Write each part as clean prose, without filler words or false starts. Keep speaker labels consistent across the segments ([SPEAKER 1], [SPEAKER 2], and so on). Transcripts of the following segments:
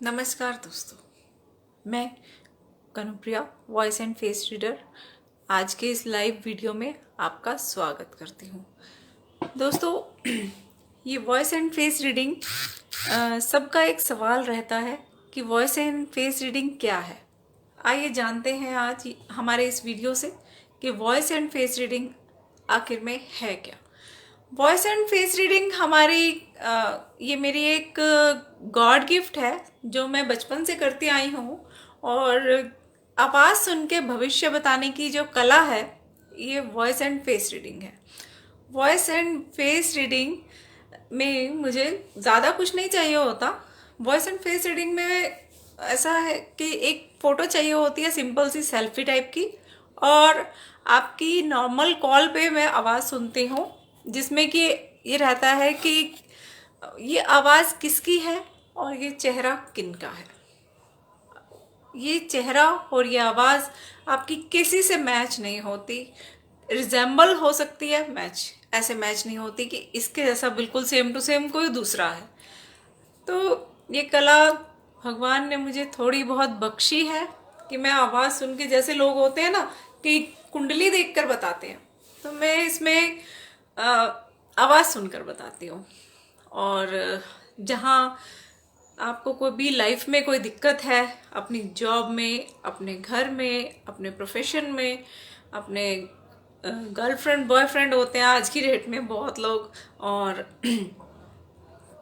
[SPEAKER 1] नमस्कार दोस्तों, मैं Kanupriya voice and face reader आज के इस लाइव वीडियो में आपका स्वागत करती हूँ। दोस्तों, ये वॉइस एंड फेस रीडिंग सबका एक सवाल रहता है कि वॉइस एंड फेस रीडिंग क्या है। आइए जानते हैं आज हमारे इस वीडियो से कि वॉइस एंड फेस रीडिंग आखिर में है क्या। वॉइस एंड फेस रीडिंग ये मेरी एक गॉड गिफ्ट है जो मैं बचपन से करती आई हूँ। और आवाज़ सुन के भविष्य बताने की जो कला है, ये वॉइस एंड फेस रीडिंग है। वॉइस एंड फेस रीडिंग में मुझे ज़्यादा कुछ नहीं चाहिए होता। वॉइस एंड फेस रीडिंग में ऐसा है कि एक फ़ोटो चाहिए होती है, सिंपल सी सेल्फी टाइप की, और आपकी नॉर्मल कॉल पे मैं आवाज़ सुनती हूँ जिसमें कि ये रहता है कि ये आवाज़ किसकी है और ये चेहरा किनका है। ये चेहरा और ये आवाज़ आपकी किसी से मैच नहीं होती। रिजेंबल हो सकती है, मैच ऐसे मैच नहीं होती कि इसके जैसा बिल्कुल सेम टू सेम कोई दूसरा है। तो ये कला भगवान ने मुझे थोड़ी बहुत बख्शी है कि मैं आवाज़ सुन के, जैसे लोग होते हैं ना कि कुंडली देखकर बताते हैं, तो मैं इसमें आवाज़ सुनकर बताती हूँ। और जहाँ आपको कोई भी लाइफ में कोई दिक्कत है, अपनी जॉब में, अपने घर में, अपने प्रोफेशन में, अपने गर्लफ्रेंड बॉयफ्रेंड होते हैं आज की डेट में बहुत लोग, और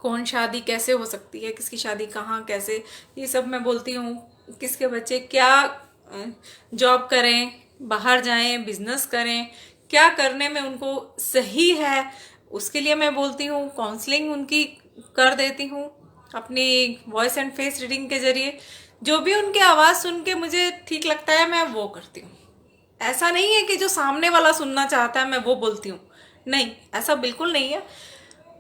[SPEAKER 1] कौन शादी कैसे हो सकती है, किसकी शादी कहाँ कैसे, ये सब मैं बोलती हूँ। किसके बच्चे क्या जॉब करें, बाहर जाएं, बिजनेस करें, क्या करने में उनको सही है, उसके लिए मैं बोलती हूँ। काउंसलिंग उनकी कर देती हूँ अपनी वॉइस एंड फेस रीडिंग के जरिए। जो भी उनकी आवाज़ सुन के मुझे ठीक लगता है, मैं वो करती हूँ। ऐसा नहीं है कि जो सामने वाला सुनना चाहता है मैं वो बोलती हूँ, नहीं, ऐसा बिल्कुल नहीं है।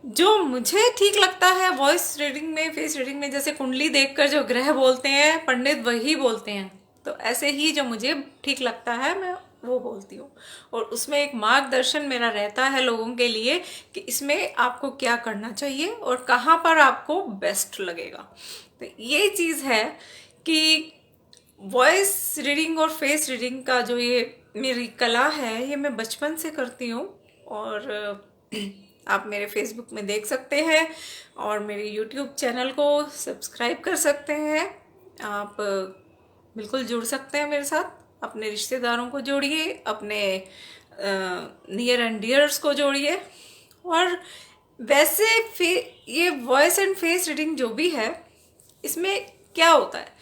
[SPEAKER 1] जो मुझे ठीक लगता है वॉइस रीडिंग में, फेस रीडिंग में, जैसे कुंडली देखकर जो ग्रह बोलते हैं पंडित, वही बोलते हैं, तो ऐसे ही जो मुझे ठीक लगता है मैं वो बोलती हूँ। और उसमें एक मार्गदर्शन मेरा रहता है लोगों के लिए कि इसमें आपको क्या करना चाहिए और कहाँ पर आपको बेस्ट लगेगा। तो ये चीज़ है कि वॉइस रीडिंग और फेस रीडिंग का जो ये मेरी कला है, ये मैं बचपन से करती हूँ। और आप मेरे फेसबुक में देख सकते हैं और मेरे यूट्यूब चैनल को सब्सक्राइब कर सकते हैं। आप बिल्कुल जुड़ सकते हैं मेरे साथ। अपने रिश्तेदारों को जोड़िए, अपने नियर एंड डियर्स को जोड़िए। और वैसे ये वॉइस एंड फेस रीडिंग जो भी है, इसमें क्या होता है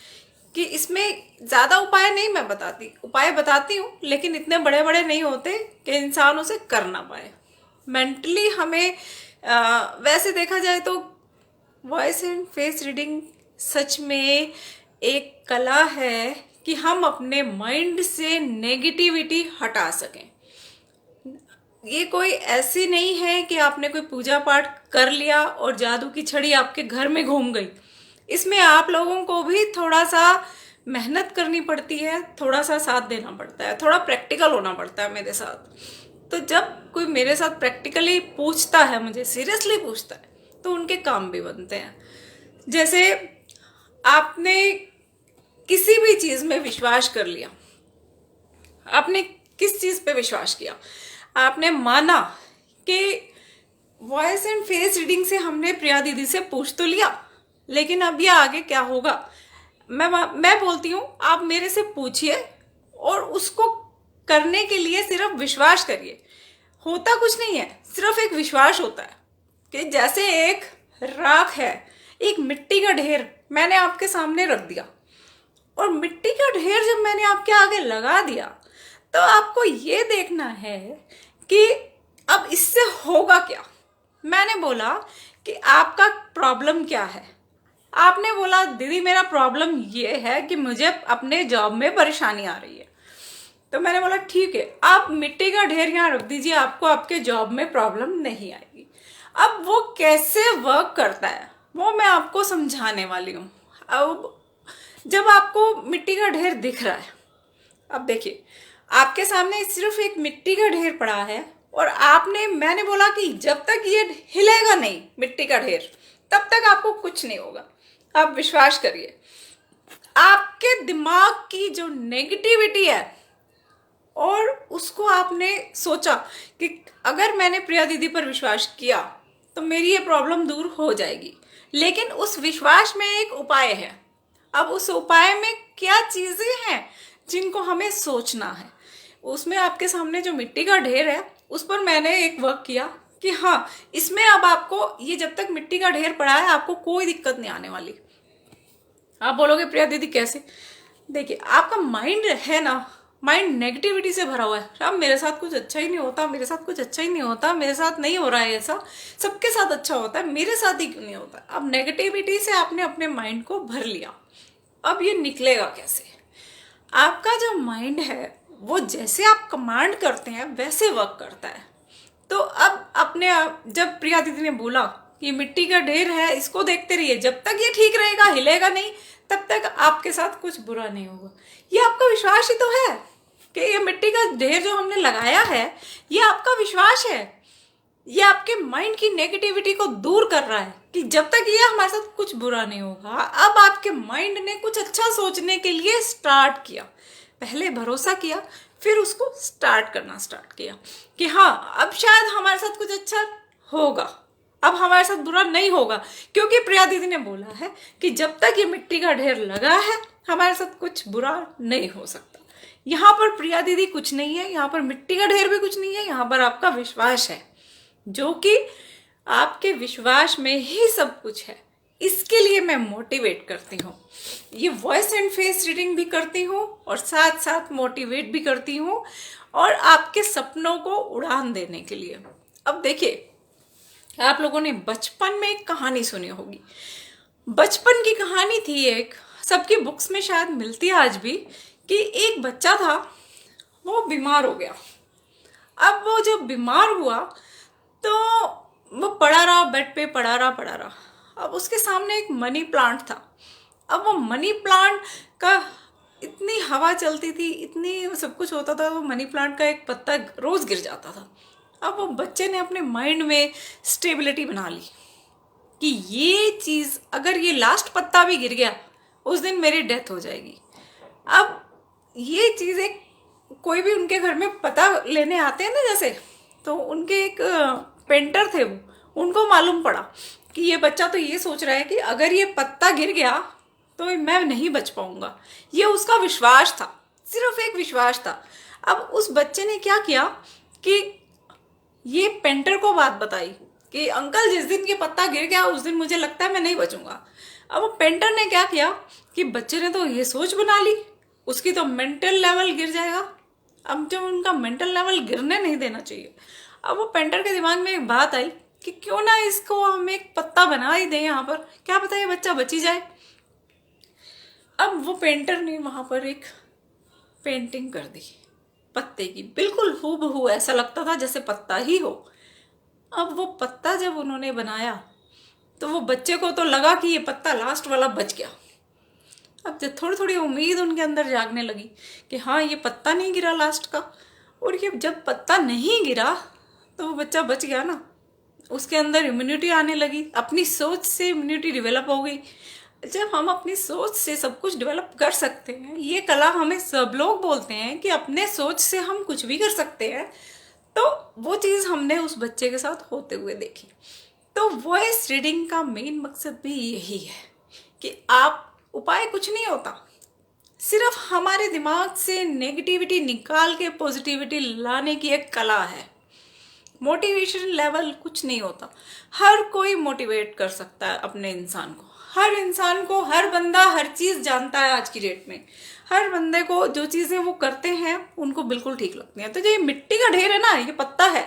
[SPEAKER 1] कि इसमें ज़्यादा उपाय नहीं मैं बताती, उपाय बताती हूँ लेकिन इतने बड़े बड़े नहीं होते कि इंसान उसे कर ना पाए। मेंटली हमें वैसे देखा जाए तो वॉइस एंड फेस रीडिंग सच में एक कला है कि हम अपने माइंड से नेगेटिविटी हटा सकें। ये कोई ऐसी नहीं है कि आपने कोई पूजा पाठ कर लिया और जादू की छड़ी आपके घर में घूम गई। इसमें आप लोगों को भी थोड़ा सा मेहनत करनी पड़ती है, थोड़ा सा साथ देना पड़ता है, थोड़ा प्रैक्टिकल होना पड़ता है मेरे साथ। तो जब कोई मेरे साथ प्रैक्टिकली पूछता है, मुझे सीरियसली पूछता है, तो उनके काम भी बनते हैं। जैसे आपने किसी भी चीज में विश्वास कर लिया, आपने किस चीज पे विश्वास किया, आपने माना कि वॉइस एंड फेस रीडिंग से हमने प्रिया दीदी से पूछ तो लिया, लेकिन अब ये आगे क्या होगा। मैं बोलती हूँ आप मेरे से पूछिए और उसको करने के लिए सिर्फ विश्वास करिए। होता कुछ नहीं है, सिर्फ एक विश्वास होता है कि जैसे एक राख है, एक मिट्टी का ढेर मैंने आपके सामने रख दिया, और मिट्टी का ढेर जब मैंने आपके आगे लगा दिया, तो आपको ये देखना है कि अब इससे होगा क्या। मैंने बोला कि आपका प्रॉब्लम क्या है। आपने बोला दीदी मेरा प्रॉब्लम ये है कि मुझे अपने जॉब में परेशानी आ रही है। तो मैंने बोला ठीक है, आप मिट्टी का ढेर यहाँ रख दीजिए, आपको आपके जॉब में प्रॉब्लम नहीं आएगी। अब वो कैसे वर्क करता है वो मैं आपको समझाने वाली हूँ। अब जब आपको मिट्टी का ढेर दिख रहा है, अब देखिए आपके सामने सिर्फ एक मिट्टी का ढेर पड़ा है, और मैंने बोला कि जब तक ये हिलेगा नहीं मिट्टी का ढेर, तब तक आपको कुछ नहीं होगा। आप विश्वास करिए, आपके दिमाग की जो नेगेटिविटी है और उसको आपने सोचा कि अगर मैंने प्रिया दीदी पर विश्वास किया तो मेरी ये प्रॉब्लम दूर हो जाएगी, लेकिन उस विश्वास में एक उपाय है। अब उस उपाय में क्या चीजें हैं जिनको हमें सोचना है। उसमें आपके सामने जो मिट्टी का ढेर है उस पर मैंने एक वर्क किया कि हाँ, इसमें अब आपको ये जब तक मिट्टी का ढेर पड़ा है आपको कोई दिक्कत नहीं आने वाली। आप बोलोगे प्रिया दीदी कैसे? देखिए, आपका माइंड है ना, माइंड नेगेटिविटी से भरा हुआ है। अब मेरे साथ कुछ अच्छा ही नहीं होता, मेरे साथ कुछ अच्छा ही नहीं होता, मेरे साथ नहीं हो रहा है ऐसा, सबके साथ अच्छा होता है, मेरे साथ ही क्यों नहीं होता। अब नेगेटिविटी से आपने अपने माइंड को भर लिया। अब ये निकलेगा कैसे? आपका जो माइंड है वो जैसे आप कमांड करते हैं वैसे वर्क करता है। तो अब अपने जब प्रिया दीदी ने बोला कि मिट्टी का ढेर है, इसको देखते रहिए, जब तक ये ठीक रहेगा, हिलेगा नहीं, तब तक आपके साथ कुछ बुरा नहीं होगा। ये आपका विश्वास ही तो है कि ये मिट्टी का ढेर जो हमने लगाया है ये आपका विश्वास है। ये आपके माइंड की नेगेटिविटी को दूर कर रहा है कि जब तक ये हमारे साथ कुछ बुरा नहीं होगा। अब आपके माइंड ने कुछ अच्छा सोचने के लिए स्टार्ट किया, पहले भरोसा किया, फिर उसको स्टार्ट करना स्टार्ट किया कि हाँ, अब शायद हमारे साथ कुछ अच्छा होगा, अब हमारे साथ बुरा नहीं होगा, क्योंकि प्रिया दीदी ने बोला है कि जब तक ये मिट्टी का ढेर लगा है हमारे साथ कुछ बुरा नहीं हो सकता। यहाँ पर प्रिया दीदी कुछ नहीं है, यहाँ पर मिट्टी का ढेर भी कुछ नहीं है, यहाँ पर आपका विश्वास है, जो कि आपके विश्वास में ही सब कुछ है। इसके लिए मैं मोटिवेट करती हूँ, ये वॉइस एंड फेस रीडिंग भी करती हूँ और साथ साथ मोटिवेट भी करती हूँ, और आपके सपनों को उड़ान देने के लिए। अब देखिए, आप लोगों ने बचपन में एक कहानी सुनी होगी, बचपन की कहानी थी एक, सबकी बुक्स में शायद मिलती है आज भी, कि एक बच्चा था, वो बीमार हो गया। अब वो जब बीमार हुआ तो वो पड़ा रहा, बेड पे पड़ा रहा। अब उसके सामने एक मनी प्लांट था। अब वो मनी प्लांट का इतनी हवा चलती थी, इतनी सब कुछ होता था, वो मनी प्लांट का एक पत्ता रोज गिर जाता था। अब वो बच्चे ने अपने माइंड में स्टेबिलिटी बना ली कि ये चीज़, अगर ये लास्ट पत्ता भी गिर गया उस दिन मेरी डेथ हो जाएगी। अब ये चीज़ एक, कोई भी उनके घर में पता लेने आते हैं ना जैसे, तो उनके एक पेंटर थे, वो उनको मालूम पड़ा कि ये बच्चा तो ये सोच रहा है कि अगर ये पत्ता गिर गया तो मैं नहीं बच पाऊंगा। ये उसका विश्वास था, सिर्फ एक विश्वास था। अब उस बच्चे ने क्या किया कि ये पेंटर को बात बताई कि अंकल, जिस दिन ये पत्ता गिर गया उस दिन मुझे लगता है मैं नहीं बचूंगा। अब वो पेंटर ने क्या किया कि बच्चे ने तो ये सोच बना ली, उसकी तो मेंटल लेवल गिर जाएगा। अब जब उनका मेंटल लेवल गिरने नहीं देना चाहिए, अब वो पेंटर के दिमाग में एक बात आई कि क्यों ना इसको हम एक पत्ता बना ही दें यहाँ पर, क्या पता ये बच्चा बच ही जाए। अब वो पेंटर ने वहां पर एक पेंटिंग कर दी पत्ते की, बिल्कुल हूबहू, ऐसा लगता था जैसे पत्ता ही हो। अब वो पत्ता जब उन्होंने बनाया तो वो बच्चे को तो लगा कि ये पत्ता लास्ट वाला बच गया। अब जब थोड़ी थोड़ी उम्मीद उनके अंदर जागने लगी कि हाँ, ये पत्ता नहीं गिरा लास्ट का, और ये जब पत्ता नहीं गिरा तो वो बच्चा बच गया ना। उसके अंदर इम्यूनिटी आने लगी, अपनी सोच से इम्यूनिटी डेवलप हो गई। जब हम अपनी सोच से सब कुछ डेवलप कर सकते हैं, ये कला हमें सब लोग बोलते हैं कि अपने सोच से हम कुछ भी कर सकते हैं, तो वो चीज़ हमने उस बच्चे के साथ होते हुए देखी। तो वॉइस रीडिंग का मेन मकसद भी यही है कि आप, उपाय कुछ नहीं होता, सिर्फ हमारे दिमाग से नेगेटिविटी निकाल के पॉजिटिविटी लाने की एक कला है। मोटिवेशन लेवल कुछ नहीं होता, हर कोई मोटिवेट कर सकता है अपने इंसान को, हर इंसान को, हर बंदा हर चीज़ जानता है आज की डेट में। हर बंदे को जो चीज़ें वो करते हैं उनको बिल्कुल ठीक लगती हैं। तो जो ये मिट्टी का ढेर है ना, ये पत्ता है,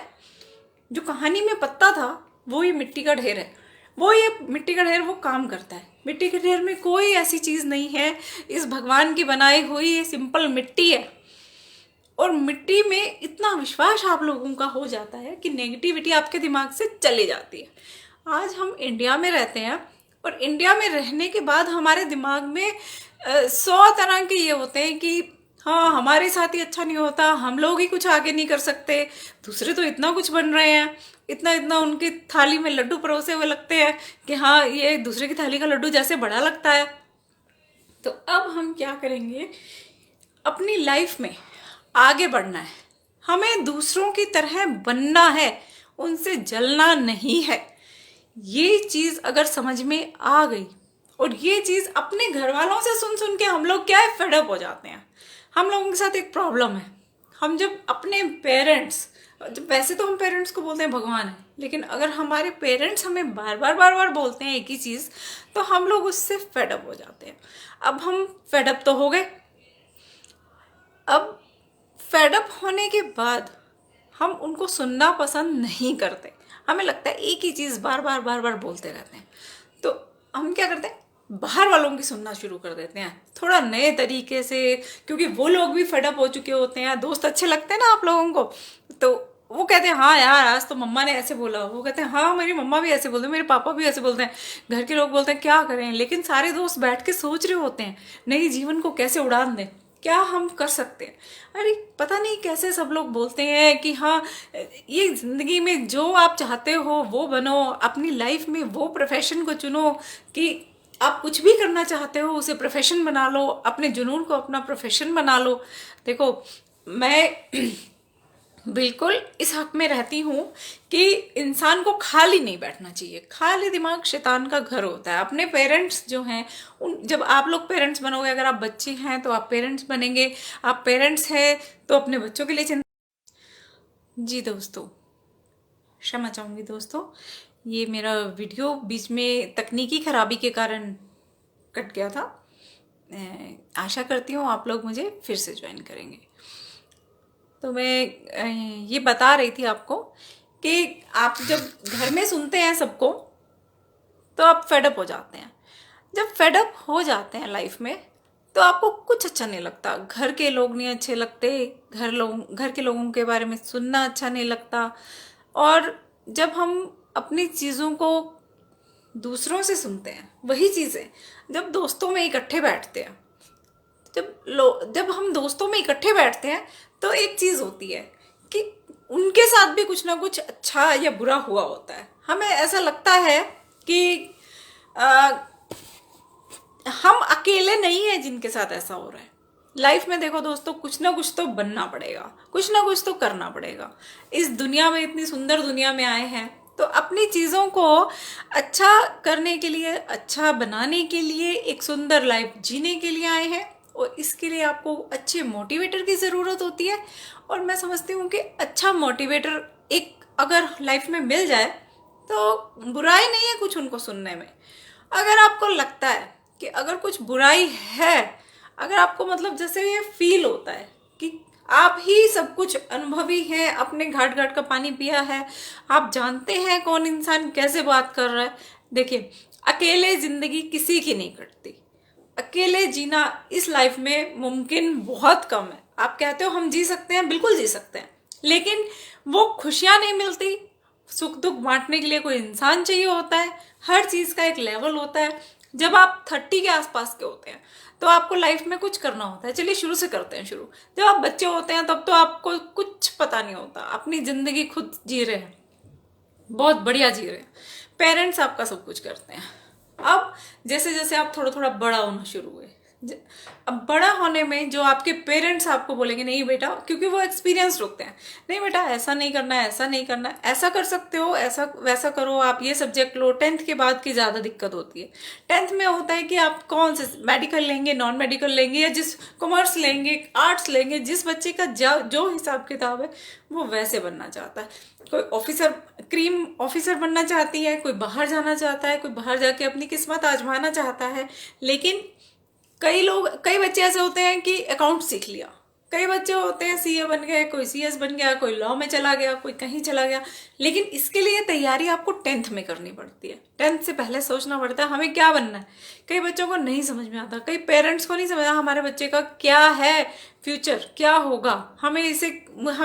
[SPEAKER 1] जो कहानी में पत्ता था वो ये मिट्टी का ढेर है। वो ये मिट्टी का ढेर वो काम करता है। मिट्टी के ढेर में कोई ऐसी चीज़ नहीं है, इस भगवान की बनाई हुई ये सिंपल मिट्टी है। और मिट्टी में इतना विश्वास आप लोगों का हो जाता है कि नेगेटिविटी आपके दिमाग से चली जाती है। आज हम इंडिया में रहते हैं और इंडिया में रहने के बाद हमारे दिमाग में 100 तरह के ये होते हैं कि हाँ, हमारे साथ ही अच्छा नहीं होता, हम लोग ही कुछ आगे नहीं कर सकते, दूसरे तो इतना कुछ बन रहे हैं, इतना इतना उनकी थाली में लड्डू परोसे हुए लगते हैं कि हाँ ये दूसरे की थाली का लड्डू जैसे बड़ा लगता है। तो अब हम क्या करेंगे, अपनी लाइफ में आगे बढ़ना है, हमें दूसरों की तरह बनना है, उनसे जलना नहीं है। ये चीज अगर समझ में आ गई, और ये चीज अपने घर वालों से सुन सुन के हम लोग क्या है, फेडअप हो जाते हैं। हम लोगों के साथ एक प्रॉब्लम है, हम जब अपने पेरेंट्स, जब वैसे तो हम पेरेंट्स को बोलते हैं भगवान है, लेकिन अगर हमारे पेरेंट्स हमें बार बार बोलते हैं एक ही चीज, तो हम लोग उससे फेडअप हो जाते हैं। अब हम फेडअप तो हो गए, अब फेडअप होने के बाद हम उनको सुनना पसंद नहीं करते, हमें लगता है एक ही चीज बार बार बोलते रहते हैं। तो हम क्या करते हैं, बाहर वालों की सुनना शुरू कर देते हैं थोड़ा नए तरीके से, क्योंकि वो लोग भी फेडअप हो चुके होते हैं। दोस्त अच्छे लगते हैं ना आप लोगों को, तो वो कहते हैं हाँ यार आज तो मम्मा ने ऐसे बोला, वो कहते हैं हाँ मेरी मम्मा भी ऐसे बोलते हैं, मेरे पापा भी ऐसे बोलते हैं, घर के लोग बोलते हैं क्या करें। लेकिन सारे दोस्त बैठ के सोच रहे होते हैं नई जीवन को कैसे उड़ान दें, क्या हम कर सकते हैं। अरे पता नहीं कैसे सब लोग बोलते हैं कि हाँ ये जिंदगी में जो आप चाहते हो वो बनो, अपनी लाइफ में वो प्रोफेशन को चुनो कि आप कुछ भी करना चाहते हो उसे प्रोफेशन बना लो, अपने जुनून को अपना प्रोफेशन बना लो। देखो मैं बिल्कुल इस हक में रहती हूँ कि इंसान को खाली नहीं बैठना चाहिए, खाली दिमाग शैतान का घर होता है। अपने पेरेंट्स जो हैं उन, जब आप लोग पेरेंट्स बनोगे, अगर आप बच्चे हैं तो आप पेरेंट्स बनेंगे, आप पेरेंट्स हैं तो अपने बच्चों के लिए चिंता। जी दोस्तों, क्षमा चाहूँगी दोस्तों, ये मेरा वीडियो बीच में तकनीकी खराबी के कारण कट गया था। आशा करती हूँ आप लोग मुझे फिर से ज्वाइन करेंगे। तो मैं ये बता रही थी आपको कि आप जब घर में सुनते हैं सबको तो आप फेडअप हो जाते हैं। जब फेडअप हो जाते हैं लाइफ में तो आपको कुछ अच्छा नहीं लगता, घर के लोग नहीं अच्छे लगते, घर के लोगों के बारे में सुनना अच्छा नहीं लगता। और जब हम अपनी चीज़ों को दूसरों से सुनते हैं, वही चीज़ें जब दोस्तों में इकट्ठे बैठते हैं, जब हम दोस्तों में इकट्ठे बैठते हैं तो एक चीज होती है कि उनके साथ भी कुछ ना कुछ अच्छा या बुरा हुआ होता है। हमें ऐसा लगता है कि आ, हम अकेले नहीं हैं जिनके साथ ऐसा हो रहा है। लाइफ में देखो दोस्तों, कुछ ना कुछ तो बनना पड़ेगा, कुछ ना कुछ तो करना पड़ेगा। इस दुनिया में, इतनी सुंदर दुनिया में आए हैं तो अपनी चीज़ों को अच्छा करने के लिए, अच्छा बनाने के लिए, एक सुंदर लाइफ जीने के लिए आए हैं। और इसके लिए आपको अच्छे मोटिवेटर की ज़रूरत होती है। और मैं समझती हूँ कि अच्छा मोटिवेटर एक अगर लाइफ में मिल जाए तो बुराई नहीं है कुछ उनको सुनने में। अगर आपको लगता है कि अगर कुछ बुराई है, अगर आपको मतलब जैसे ये फील होता है कि आप ही सब कुछ अनुभवी हैं, अपने घाट घाट का पानी पिया है, आप जानते हैं कौन इंसान कैसे बात कर रहा है। देखिए, अकेले जिंदगी किसी की नहीं कटती, अकेले जीना इस लाइफ में मुमकिन बहुत कम है। आप कहते हो हम जी सकते हैं, बिल्कुल जी सकते हैं, लेकिन वो खुशियां नहीं मिलती। सुख दुख बांटने के लिए कोई इंसान चाहिए होता है, हर चीज का एक लेवल होता है। जब आप 30 के आसपास के होते हैं तो आपको लाइफ में कुछ करना होता है। चलिए शुरू से करते हैं शुरू। जब आप बच्चे होते हैं तब तो आपको कुछ पता नहीं होता, अपनी जिंदगी खुद जी रहे हैं, बहुत बढ़िया जी रहे हैं, पेरेंट्स आपका सब कुछ करते हैं। अब जैसे जैसे आप थोड़ा थोड़ा बड़ा होना शुरू हुए, अब बड़ा होने में जो आपके पेरेंट्स आपको बोलेंगे नहीं बेटा, क्योंकि वो एक्सपीरियंस होते हैं, नहीं बेटा ऐसा नहीं करना है, ऐसा नहीं करना है, ऐसा कर सकते हो, ऐसा वैसा करो, आप ये सब्जेक्ट लो। 10th के बाद की ज़्यादा दिक्कत होती है। 10th में होता है कि आप कौन से मेडिकल लेंगे, नॉन मेडिकल लेंगे, या जिस कॉमर्स लेंगे, आर्ट्स लेंगे। जिस बच्चे का जो हिसाब किताब है वो वैसे बनना चाहता है। कोई ऑफिसर, क्रीम ऑफिसर बनना चाहती है, कोई बाहर जाना चाहता है, कोई बाहर जाके अपनी किस्मत आजमाना चाहता है। लेकिन कई बच्चे ऐसे होते हैं कि अकाउंट सीख लिया, कई बच्चे होते हैं सीए बन गए, कोई सीएस बन गया, कोई लॉ में चला गया, कोई कहीं चला गया। लेकिन इसके लिए तैयारी आपको 10th में करनी पड़ती है। 10th से पहले सोचना पड़ता है हमें क्या बनना है। कई बच्चों को नहीं समझ में आता, कई पेरेंट्स को नहीं समझा हमारे बच्चे का क्या है फ्यूचर, क्या होगा, हमें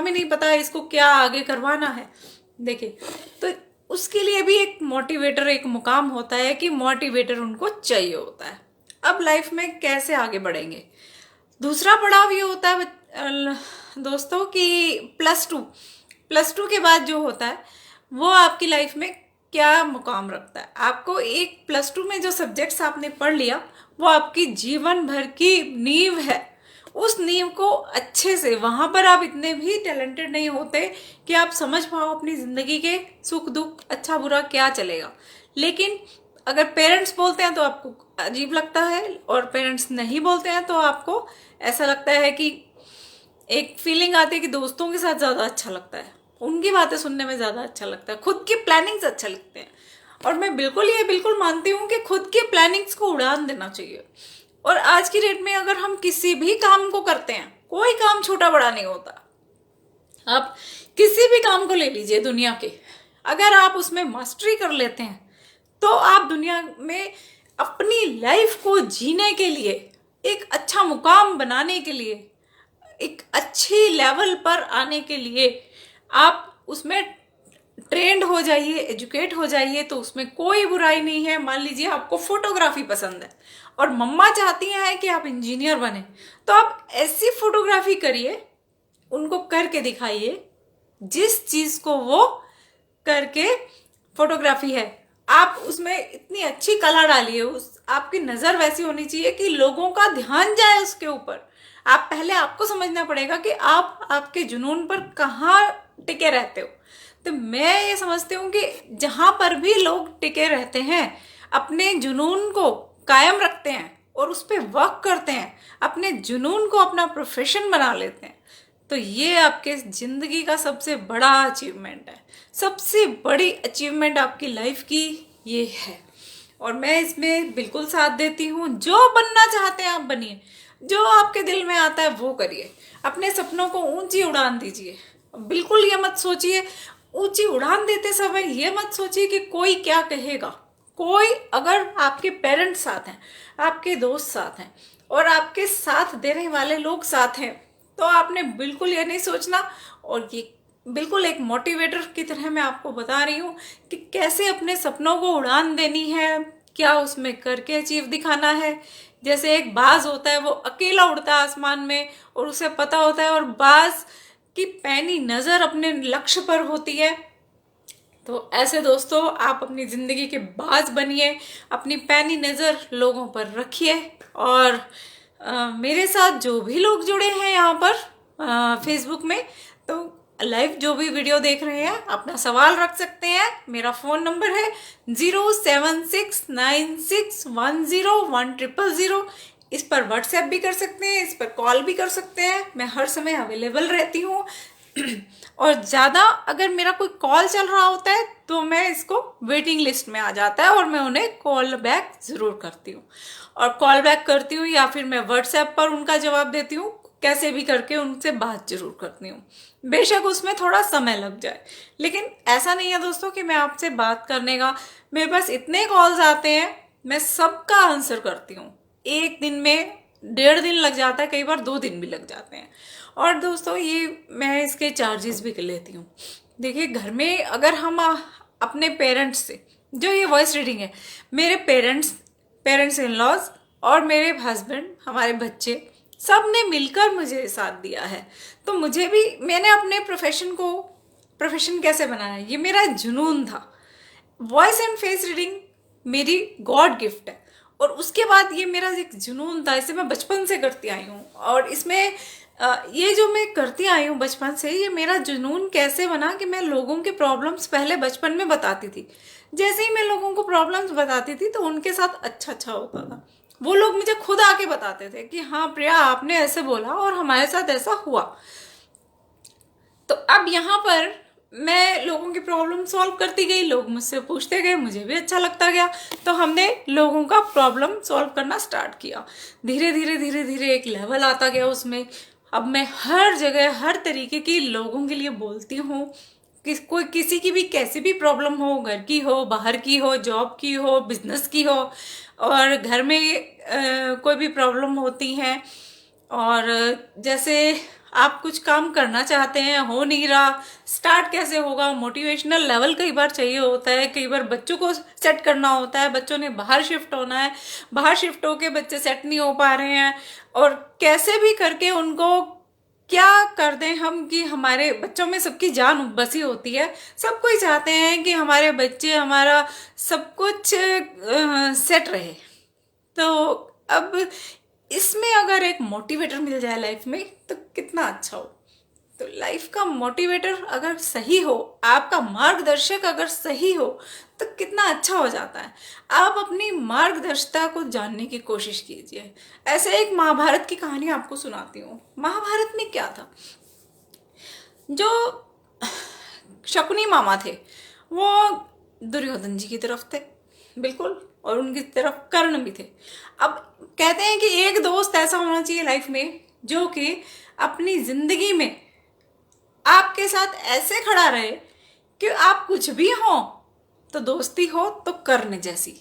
[SPEAKER 1] नहीं पता है इसको क्या आगे करवाना है। देखिए, तो उसके लिए भी एक मोटिवेटर, एक मुकाम होता है कि मोटिवेटर उनको चाहिए होता है। अब लाइफ में कैसे आगे बढ़ेंगे, दूसरा पड़ाव ये होता है दोस्तों कि प्लस टू के बाद जो होता है वो आपकी लाइफ में क्या मुकाम रखता है। आपको एक प्लस 2 में जो सब्जेक्ट्स आपने पढ़ लिया वो आपकी जीवन भर की नींव है। उस नींव को अच्छे से, वहाँ पर आप इतने भी टैलेंटेड नहीं होते कि आप समझ पाओ अपनी ज़िंदगी के सुख दुख, अच्छा बुरा क्या चलेगा। लेकिन अगर पेरेंट्स बोलते हैं तो आपको अजीब लगता है, और पेरेंट्स नहीं बोलते हैं तो आपको ऐसा लगता है कि एक फीलिंग आती है कि दोस्तों के साथ ज़्यादा अच्छा लगता है, उनकी बातें सुनने में ज़्यादा अच्छा लगता है, खुद की प्लानिंग्स अच्छा लगते हैं। और मैं बिल्कुल मानती हूँ कि खुद की प्लानिंग्स को उड़ान देना चाहिए। और आज की डेट में अगर हम किसी भी काम को करते हैं, कोई काम छोटा बड़ा नहीं होता। आप किसी भी काम को ले लीजिए दुनिया के, अगर आप उसमें मास्टरी कर लेते हैं तो आप दुनिया में अपनी लाइफ को जीने के लिए, एक अच्छा मुकाम बनाने के लिए, एक अच्छी लेवल पर आने के लिए आप उसमें ट्रेंड हो जाइए, एजुकेट हो जाइए, तो उसमें कोई बुराई नहीं है। मान लीजिए आपको फोटोग्राफी पसंद है और मम्मा चाहती हैं कि आप इंजीनियर बने, तो आप ऐसी फोटोग्राफी करिए, उनको करके दिखाइए जिस चीज़ को वो करके फोटोग्राफी है। आप उसमें इतनी अच्छी कला डालिए, उस आपकी नज़र वैसी होनी चाहिए कि लोगों का ध्यान जाए उसके ऊपर। आप पहले आपको समझना पड़ेगा कि आप आपके जुनून पर कहाँ टिके रहते हो। तो मैं ये समझती हूँ कि जहाँ पर भी लोग टिके रहते हैं, अपने जुनून को कायम रखते हैं और उस पर वर्क करते हैं, अपने जुनून को अपना प्रोफेशन बना लेते हैं, तो ये आपके ज़िंदगी का सबसे बड़ा अचीवमेंट है। सबसे बड़ी अचीवमेंट आपकी लाइफ की ये है, और मैं इसमें बिल्कुल साथ देती हूँ। जो बनना चाहते हैं आप बनिए, जो आपके दिल में आता है वो करिए, अपने सपनों को ऊंची उड़ान दीजिए। बिल्कुल ये मत सोचिए, ऊंची उड़ान देते समय ये मत सोचिए कि कोई क्या कहेगा। कोई, अगर आपके पेरेंट्स साथ हैं, आपके दोस्त साथ हैं और आपके साथ देने वाले लोग साथ हैं, तो आपने बिल्कुल ये नहीं सोचना। और ये बिल्कुल एक मोटिवेटर की तरह मैं आपको बता रही हूँ कि कैसे अपने सपनों को उड़ान देनी है, क्या उसमें करके अचीव दिखाना है। जैसे एक बाज होता है, वो अकेला उड़ता है आसमान में और उसे पता होता है, और बाज की पैनी नज़र अपने लक्ष्य पर होती है। तो ऐसे दोस्तों, आप अपनी ज़िंदगी के बाज बनिए, अपनी पैनी नज़र लोगों पर रखिए। और मेरे साथ जो भी लोग जुड़े हैं यहाँ पर फेसबुक में, तो लाइव जो भी वीडियो देख रहे हैं, अपना सवाल रख सकते हैं। मेरा फ़ोन नंबर है 07696101000। इस पर व्हाट्सएप भी कर सकते हैं, इस पर कॉल भी कर सकते हैं, मैं हर समय अवेलेबल रहती हूँ। और ज़्यादा अगर मेरा कोई कॉल चल रहा होता है तो मैं इसको वेटिंग लिस्ट में आ जाता है और मैं उन्हें कॉल बैक ज़रूर करती हूँ, और कॉल बैक करती हूँ या फिर मैं व्हाट्सएप पर उनका जवाब देती हूँ। कैसे भी करके उनसे बात जरूर करती हूँ, बेशक उसमें थोड़ा समय लग जाए। लेकिन ऐसा नहीं है दोस्तों कि मैं आपसे बात करने का, मेरे पास इतने कॉल्स आते हैं, मैं सबका आंसर करती हूँ। एक दिन में 1.5 दिन लग जाता है, कई बार 2 दिन भी लग जाते हैं। और दोस्तों, ये मैं इसके चार्जेस भी लेती हूँ। देखिए, घर में अगर हम अपने पेरेंट्स से, जो ये वॉइस रीडिंग है, मेरे पेरेंट्स इन लॉज और मेरे हस्बैंड, हमारे बच्चे, सब ने मिलकर मुझे साथ दिया है। तो मुझे भी, मैंने अपने प्रोफेशन कैसे बनाया, ये मेरा जुनून था। वॉइस एंड फेस रीडिंग मेरी गॉड गिफ्ट है, और उसके बाद ये मेरा एक जुनून था। इसे मैं बचपन से करती आई हूँ, और इसमें ये जो मैं करती आई हूँ बचपन से, ये मेरा जुनून कैसे बना कि मैं लोगों के प्रॉब्लम्स पहले बचपन में बताती थी। जैसे ही मैं लोगों को प्रॉब्लम्स बताती थी तो उनके साथ अच्छा होता था। वो लोग मुझे खुद आके बताते थे कि हाँ प्रिया, आपने ऐसे बोला और हमारे साथ ऐसा हुआ। तो अब यहाँ पर मैं लोगों की प्रॉब्लम सॉल्व करती गई, लोग मुझसे पूछते गए, मुझे भी अच्छा लगता गया। तो हमने लोगों का प्रॉब्लम सॉल्व करना स्टार्ट किया। धीरे धीरे एक लेवल आता गया उसमें। अब मैं हर जगह, हर तरीके की लोगों के लिए बोलती हूँ। कोई किसी की भी कैसी भी प्रॉब्लम हो, घर की हो, बाहर की हो, जॉब की हो, बिजनेस की हो, और घर में कोई भी प्रॉब्लम होती हैं, और जैसे आप कुछ काम करना चाहते हैं, हो नहीं रहा, स्टार्ट कैसे होगा, मोटिवेशनल लेवल कई बार चाहिए होता है, कई बार बच्चों को सेट करना होता है, बच्चों ने बाहर शिफ्ट होना है, बाहर शिफ्ट होके बच्चे सेट नहीं हो पा रहे हैं, और कैसे भी करके उनको क्या कर दें हम कि हमारे बच्चों में सबकी जान बसी होती है, सब कोई चाहते हैं कि हमारे बच्चे, हमारा सब कुछ सेट रहे। तो अब इसमें अगर एक मोटिवेटर मिल जाए लाइफ में तो कितना अच्छा हो। तो लाइफ का मोटिवेटर अगर सही हो, आपका मार्गदर्शक अगर सही हो, तो कितना अच्छा हो जाता है। आप अपनी मार्गदर्शिता को जानने की कोशिश कीजिए। ऐसे एक महाभारत की कहानी आपको सुनाती हूँ। महाभारत में क्या था, जो शकुनी मामा थे वो दुर्योधन जी की तरफ थे बिल्कुल, और उनकी तरफ कर्ण भी थे। अब कहते हैं कि एक दोस्त ऐसा होना चाहिए लाइफ में जो कि अपनी जिंदगी में आपके साथ ऐसे खड़ा रहे कि आप कुछ भी हो तो दोस्ती हो तो कर्ण जैसी।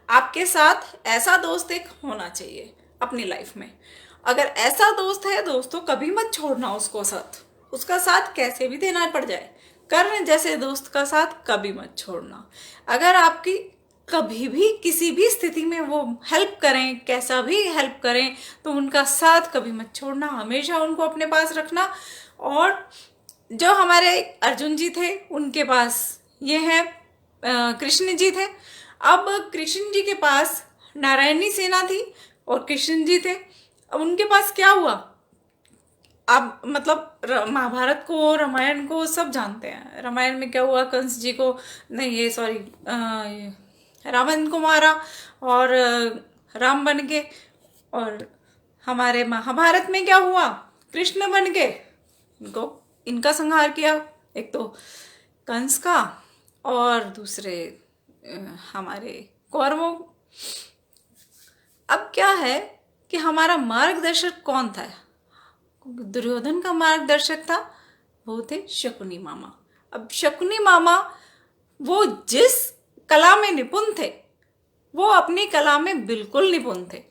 [SPEAKER 1] आपके साथ ऐसा दोस्त एक होना चाहिए अपनी लाइफ में। अगर ऐसा दोस्त है दोस्तों, कभी मत छोड़ना उसको साथ, उसका साथ कैसे भी देना पड़ जाए, कर्ण जैसे दोस्त का साथ कभी मत छोड़ना। अगर आपकी कभी भी किसी भी स्थिति में वो हेल्प करें, कैसा भी हेल्प करें, तो उनका साथ कभी मत छोड़ना, हमेशा उनको अपने पास रखना। और जो हमारे अर्जुन जी थे उनके पास ये है कृष्ण जी थे। अब कृष्ण जी के पास नारायणी सेना थी और कृष्ण जी थे। अब उनके पास क्या हुआ, आप मतलब महाभारत को, रामायण को सब जानते हैं। रामायण में क्या हुआ, कंस जी को, नहीं ये सॉरी, रावण को मारा और राम बन के। और हमारे महाभारत में क्या हुआ, कृष्ण बन के इनका संहार किया, एक तो कंस का और दूसरे हमारे कौरवों। अब क्या है कि हमारा मार्गदर्शक कौन था, दुर्योधन का मार्गदर्शक था वो थे शकुनी मामा। अब शकुनी मामा वो जिस कला में निपुण थे वो अपनी कला में बिल्कुल निपुण थे,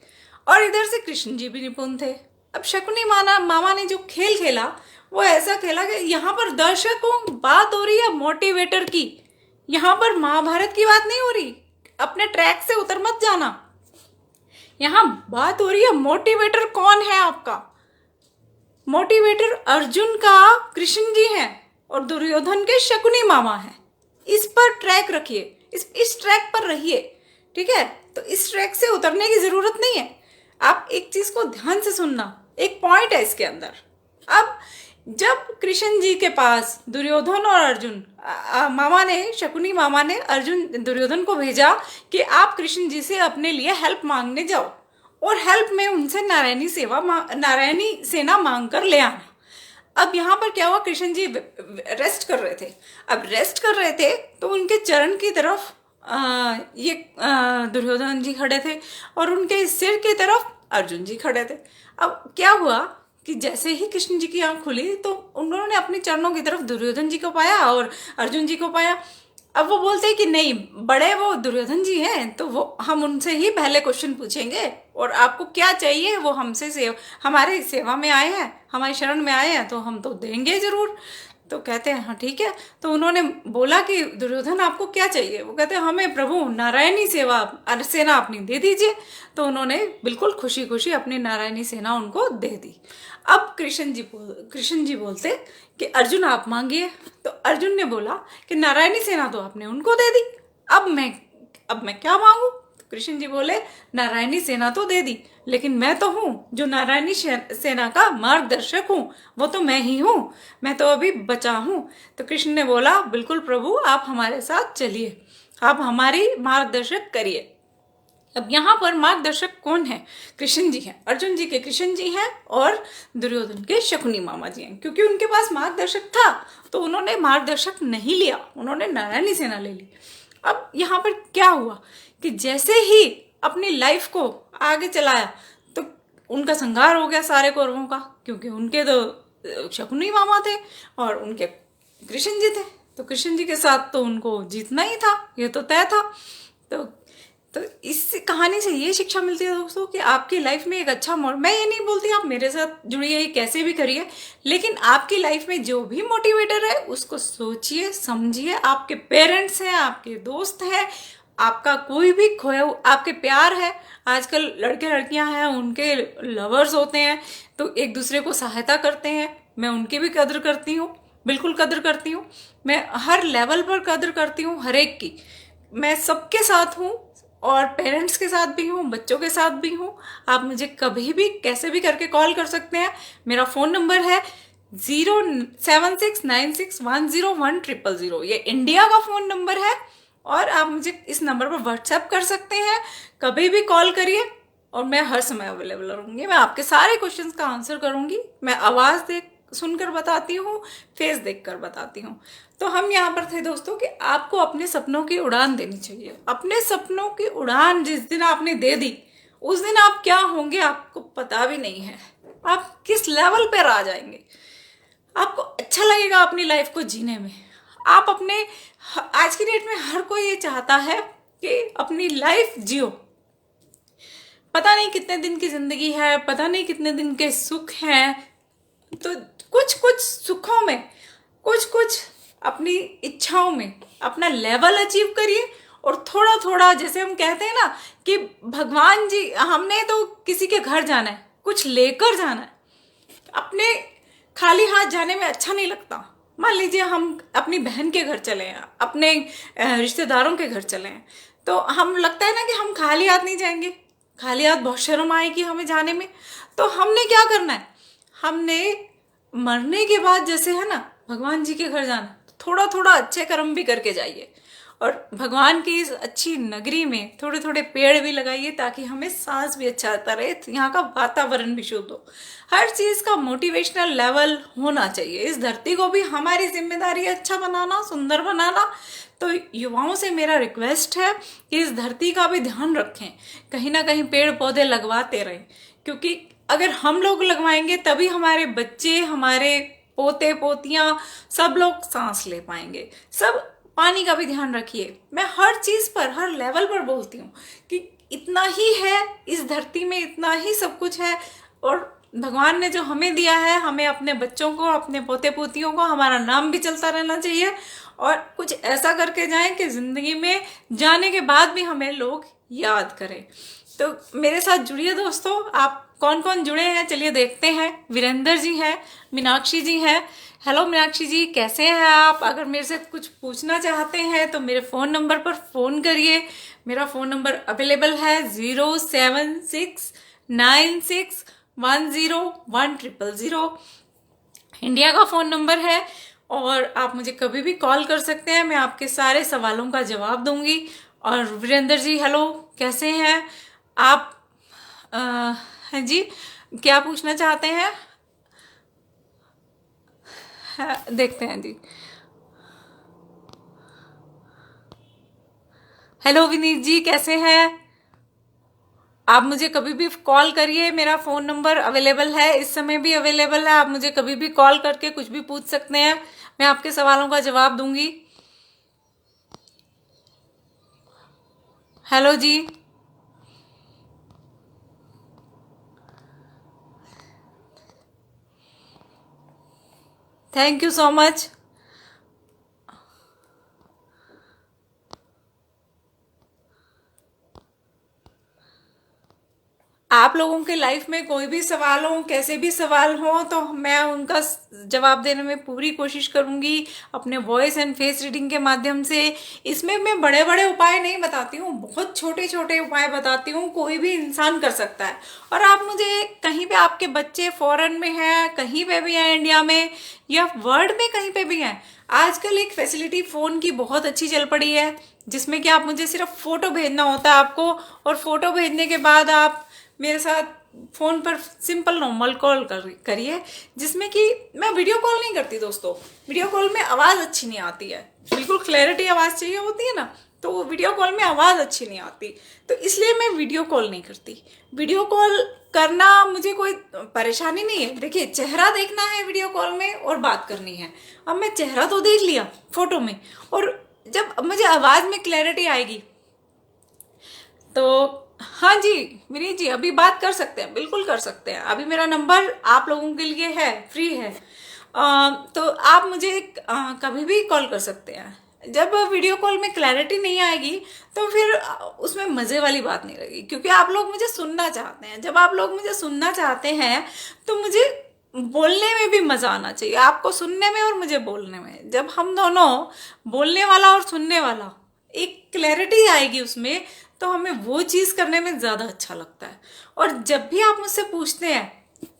[SPEAKER 1] और इधर से कृष्ण जी भी निपुण थे। अब शकुनी मामा ने जो खेल खेला वो ऐसा खेला कि यहाँ पर दर्शकों बात हो रही है मोटिवेटर की, यहाँ पर महाभारत की बात नहीं हो रही, अपने ट्रैक से उतर मत जाना। यहाँ बात हो रही है मोटिवेटर कौन है आपका, मोटिवेटर अर्जुन का कृष्ण जी हैं और दुर्योधन के शकुनी मामा हैं। इस पर ट्रैक रखिए, इस ट्रैक पर रहिए, ठीक है। तो इस ट्रैक से उतरने की जरूरत नहीं है। आप एक चीज को ध्यान से सुनना, एक पॉइंट है इसके अंदर। अब जब कृष्ण जी के पास दुर्योधन और अर्जुन, मामा ने, शकुनी मामा ने अर्जुन दुर्योधन को भेजा कि आप कृष्ण जी से अपने लिए हेल्प मांगने जाओ और हेल्प में उनसे नारायणी सेना मांग कर ले आना। अब यहाँ पर क्या हुआ, कृष्ण जी रेस्ट कर रहे थे। अब रेस्ट कर रहे थे तो उनके चरण की तरफ ये दुर्योधन जी खड़े थे और उनके सिर की तरफ अर्जुन जी खड़े थे। अब क्या हुआ कि जैसे ही कृष्ण जी की आंख खुली तो उन्होंने अपने चरणों की तरफ दुर्योधन जी को पाया और अर्जुन जी को पाया। अब वो बोलते हैं कि नहीं, बड़े वो दुर्योधन जी हैं तो वो हम उनसे ही पहले क्वेश्चन पूछेंगे और आपको क्या चाहिए वो हमसे हमारे सेवा में आए हैं, हमारी शरण में आए हैं तो हम तो देंगे जरूर। तो कहते हैं हाँ ठीक है। तो उन्होंने बोला कि दुर्योधन आपको क्या चाहिए, वो कहते हैं हमें प्रभु नारायणी सेना अपनी दे दीजिए। तो उन्होंने बिल्कुल खुशी खुशी अपनी नारायणी सेना उनको दे दी। अब कृष्ण जी बोलते कि अर्जुन आप मांगिए। तो अर्जुन ने बोला कि नारायणी सेना तो आपने उनको दे दी, अब मैं क्या मांगू। कृष्ण जी बोले नारायणी सेना तो दे दी, लेकिन मैं तो हूँ जो नारायणी सेना का मार्गदर्शक हूँ, वो तो मैं ही हूँ, मैं तो अभी बचा हूँ। तो कृष्ण ने बोला बिल्कुल प्रभु आप हमारे साथ चलिए, आप हमारी मार्गदर्शक करिए। अब यहाँ पर मार्गदर्शक कौन है, कृष्ण जी हैं, अर्जुन जी के कृष्ण जी हैं और दुर्योधन के शकुनी मामा जी हैं। क्योंकि उनके पास मार्गदर्शक था तो उन्होंने मार्गदर्शक नहीं लिया, उन्होंने नारायणी सेना ले ली। अब यहाँ पर क्या हुआ कि जैसे ही अपनी लाइफ को आगे चलाया तो उनका संहार हो गया सारे कौरवों का, क्योंकि उनके तो शकुनी मामा थे और उनके कृष्ण जी थे। तो कृष्ण जी के साथ तो उनको जीतना ही था, ये तो तय था। तो तो इस कहानी से ये शिक्षा मिलती है दोस्तों कि आपकी लाइफ में एक अच्छा मैं ये नहीं बोलती आप मेरे साथ जुड़िए, कैसे भी करिए, लेकिन आपकी लाइफ में जो भी मोटिवेटर है उसको सोचिए, समझिए। आपके पेरेंट्स हैं, आपके दोस्त हैं, आपका कोई भी खोया, आपके प्यार है। आजकल लड़के लड़कियां हैं, उनके लवर्स होते हैं, तो एक दूसरे को सहायता करते हैं। मैं उनकी भी कदर करती हूँ, बिल्कुल कदर करती हूँ। मैं हर लेवल पर कदर करती हूँ, हर एक की। मैं सबके साथ हूँ, और पेरेंट्स के साथ भी हूँ, बच्चों के साथ भी हूँ। आप मुझे कभी भी कैसे भी करके कॉल कर सकते हैं। मेरा फ़ोन नंबर है 07696101000। ये इंडिया का फ़ोन नंबर है, और आप मुझे इस नंबर पर व्हाट्सएप कर सकते हैं। कभी भी कॉल करिए और मैं हर समय अवेलेबल रहूँगी। मैं आपके सारे क्वेश्चंस का आंसर करूँगी। मैं आवाज़ देख सुनकर बताती हूँ, फेस देखकर बताती हूँ। तो हम यहाँ पर थे दोस्तों कि आपको अपने सपनों की उड़ान देनी चाहिए। अपने सपनों की उड़ान जिस दिन आपने दे दी, उस दिन आप क्या होंगे आपको पता भी नहीं है। आप किस लेवल पर आ जाएंगे, आपको अच्छा लगेगा अपनी लाइफ को जीने में। आप अपने आज की डेट में हर कोई ये चाहता है कि अपनी लाइफ जियो। पता नहीं कितने दिन की जिंदगी है, पता नहीं कितने दिन के सुख हैं, तो कुछ कुछ सुखों में, कुछ कुछ अपनी इच्छाओं में अपना लेवल अचीव करिए। और थोड़ा थोड़ा, जैसे हम कहते हैं ना कि भगवान जी, हमने तो किसी के घर जाना है, कुछ लेकर जाना है। अपने खाली हाथ जाने में अच्छा नहीं लगता। मान लीजिए हम अपनी बहन के घर चले हैं, अपने रिश्तेदारों के घर चले हैं, तो हम लगता है ना कि हम खाली हाथ नहीं जाएंगे, खाली हाथ बहुत शर्म आएगी हमें जाने में। तो हमने क्या करना है, हमने मरने के बाद जैसे है ना भगवान जी के घर जाना, थोड़ा थोड़ा अच्छे कर्म भी करके जाइए। और भगवान की इस अच्छी नगरी में थोड़े थोड़े पेड़ भी लगाइए, ताकि हमें सांस भी अच्छा आता रहे, यहाँ का वातावरण भी शुद्ध हो। हर चीज़ का मोटिवेशनल लेवल होना चाहिए। इस धरती को भी हमारी जिम्मेदारी है अच्छा बनाना, सुंदर बनाना। तो युवाओं से मेरा रिक्वेस्ट है कि इस धरती का भी ध्यान रखें, कहीं ना कहीं पेड़ पौधे लगवाते रहें, क्योंकि अगर हम लोग लगवाएंगे तभी हमारे बच्चे, हमारे पोते पोतियां, सब लोग सांस ले पाएंगे। सब पानी का भी ध्यान रखिए। मैं हर चीज पर, हर लेवल पर बोलती हूँ कि इतना ही है इस धरती में, इतना ही सब कुछ है। और भगवान ने जो हमें दिया है, हमें अपने बच्चों को, अपने पोते पोतियों को, हमारा नाम भी चलता रहना चाहिए। और कुछ ऐसा करके जाएं कि जिंदगी में जाने के बाद भी हमें लोग याद करें। तो मेरे साथ जुड़िए दोस्तों। आप कौन कौन जुड़े हैं चलिए देखते हैं। वीरेंद्र जी हैं, मीनाक्षी जी हैं। हेलो मीनाक्षी जी, कैसे हैं आप? अगर मेरे से कुछ पूछना चाहते हैं तो मेरे फ़ोन नंबर पर फ़ोन करिए। मेरा फ़ोन नंबर अवेलेबल है 07696101000। इंडिया का फ़ोन नंबर है, और आप मुझे कभी भी कॉल कर सकते हैं। मैं आपके सारे सवालों का जवाब दूंगी। और वीरेंद्र जी, हेलो, कैसे हैं आप? हैं जी, क्या पूछना चाहते हैं? देखते हैं जी। हेलो विनीत जी, कैसे हैं आप? मुझे कभी भी कॉल करिए। मेरा फ़ोन नंबर अवेलेबल है, इस समय भी अवेलेबल है। आप मुझे कभी भी कॉल करके कुछ भी पूछ सकते हैं, मैं आपके सवालों का जवाब दूंगी। Hello ji, thank you so much. आप लोगों के लाइफ में कोई भी सवाल हो, कैसे भी सवाल हो, तो मैं उनका जवाब देने में पूरी कोशिश करूंगी अपने वॉइस एंड फेस रीडिंग के माध्यम से। इसमें मैं बड़े बड़े उपाय नहीं बताती हूँ, बहुत छोटे छोटे उपाय बताती हूँ, कोई भी इंसान कर सकता है। और आप मुझे कहीं पे, आपके बच्चे फॉरेन में हैं, कहीं पे भी हैं, इंडिया में या वर्ल्ड में कहीं पे भी हैं, आजकल एक फैसिलिटी फ़ोन की बहुत अच्छी चल पड़ी है, जिसमें कि आप मुझे सिर्फ फ़ोटो भेजना होता है आपको, और फ़ोटो भेजने के बाद आप मेरे साथ फ़ोन पर सिंपल नॉर्मल कॉल करिए, जिसमें कि मैं वीडियो कॉल नहीं करती दोस्तों। वीडियो कॉल में आवाज़ अच्छी नहीं आती है, बिल्कुल क्लैरिटी आवाज़ चाहिए होती है ना, तो वो वीडियो कॉल में आवाज़ अच्छी नहीं आती, तो इसलिए मैं वीडियो कॉल नहीं करती। वीडियो कॉल करना मुझे कोई परेशानी नहीं है। देखिए, चेहरा देखना है वीडियो कॉल में और बात करनी है। अब मैं चेहरा तो देख लिया फ़ोटो में, और जब मुझे आवाज़ में क्लैरिटी आएगी तो हाँ जी विनीत जी, अभी बात कर सकते हैं, बिल्कुल कर सकते हैं। अभी मेरा नंबर आप लोगों के लिए है, फ्री है। तो आप मुझे कभी भी कॉल कर सकते हैं। जब वीडियो कॉल में क्लैरिटी नहीं आएगी तो फिर उसमें मज़े वाली बात नहीं रहेगी, क्योंकि आप लोग मुझे सुनना चाहते हैं। जब आप लोग मुझे सुनना चाहते हैं तो मुझे बोलने में भी मज़ा आना चाहिए, आपको सुनने में और मुझे बोलने में। जब हम दोनों, बोलने वाला और सुनने वाला, एक क्लैरिटी आएगी उसमें, तो हमें वो चीज़ करने में ज़्यादा अच्छा लगता है। और जब भी आप मुझसे पूछते हैं,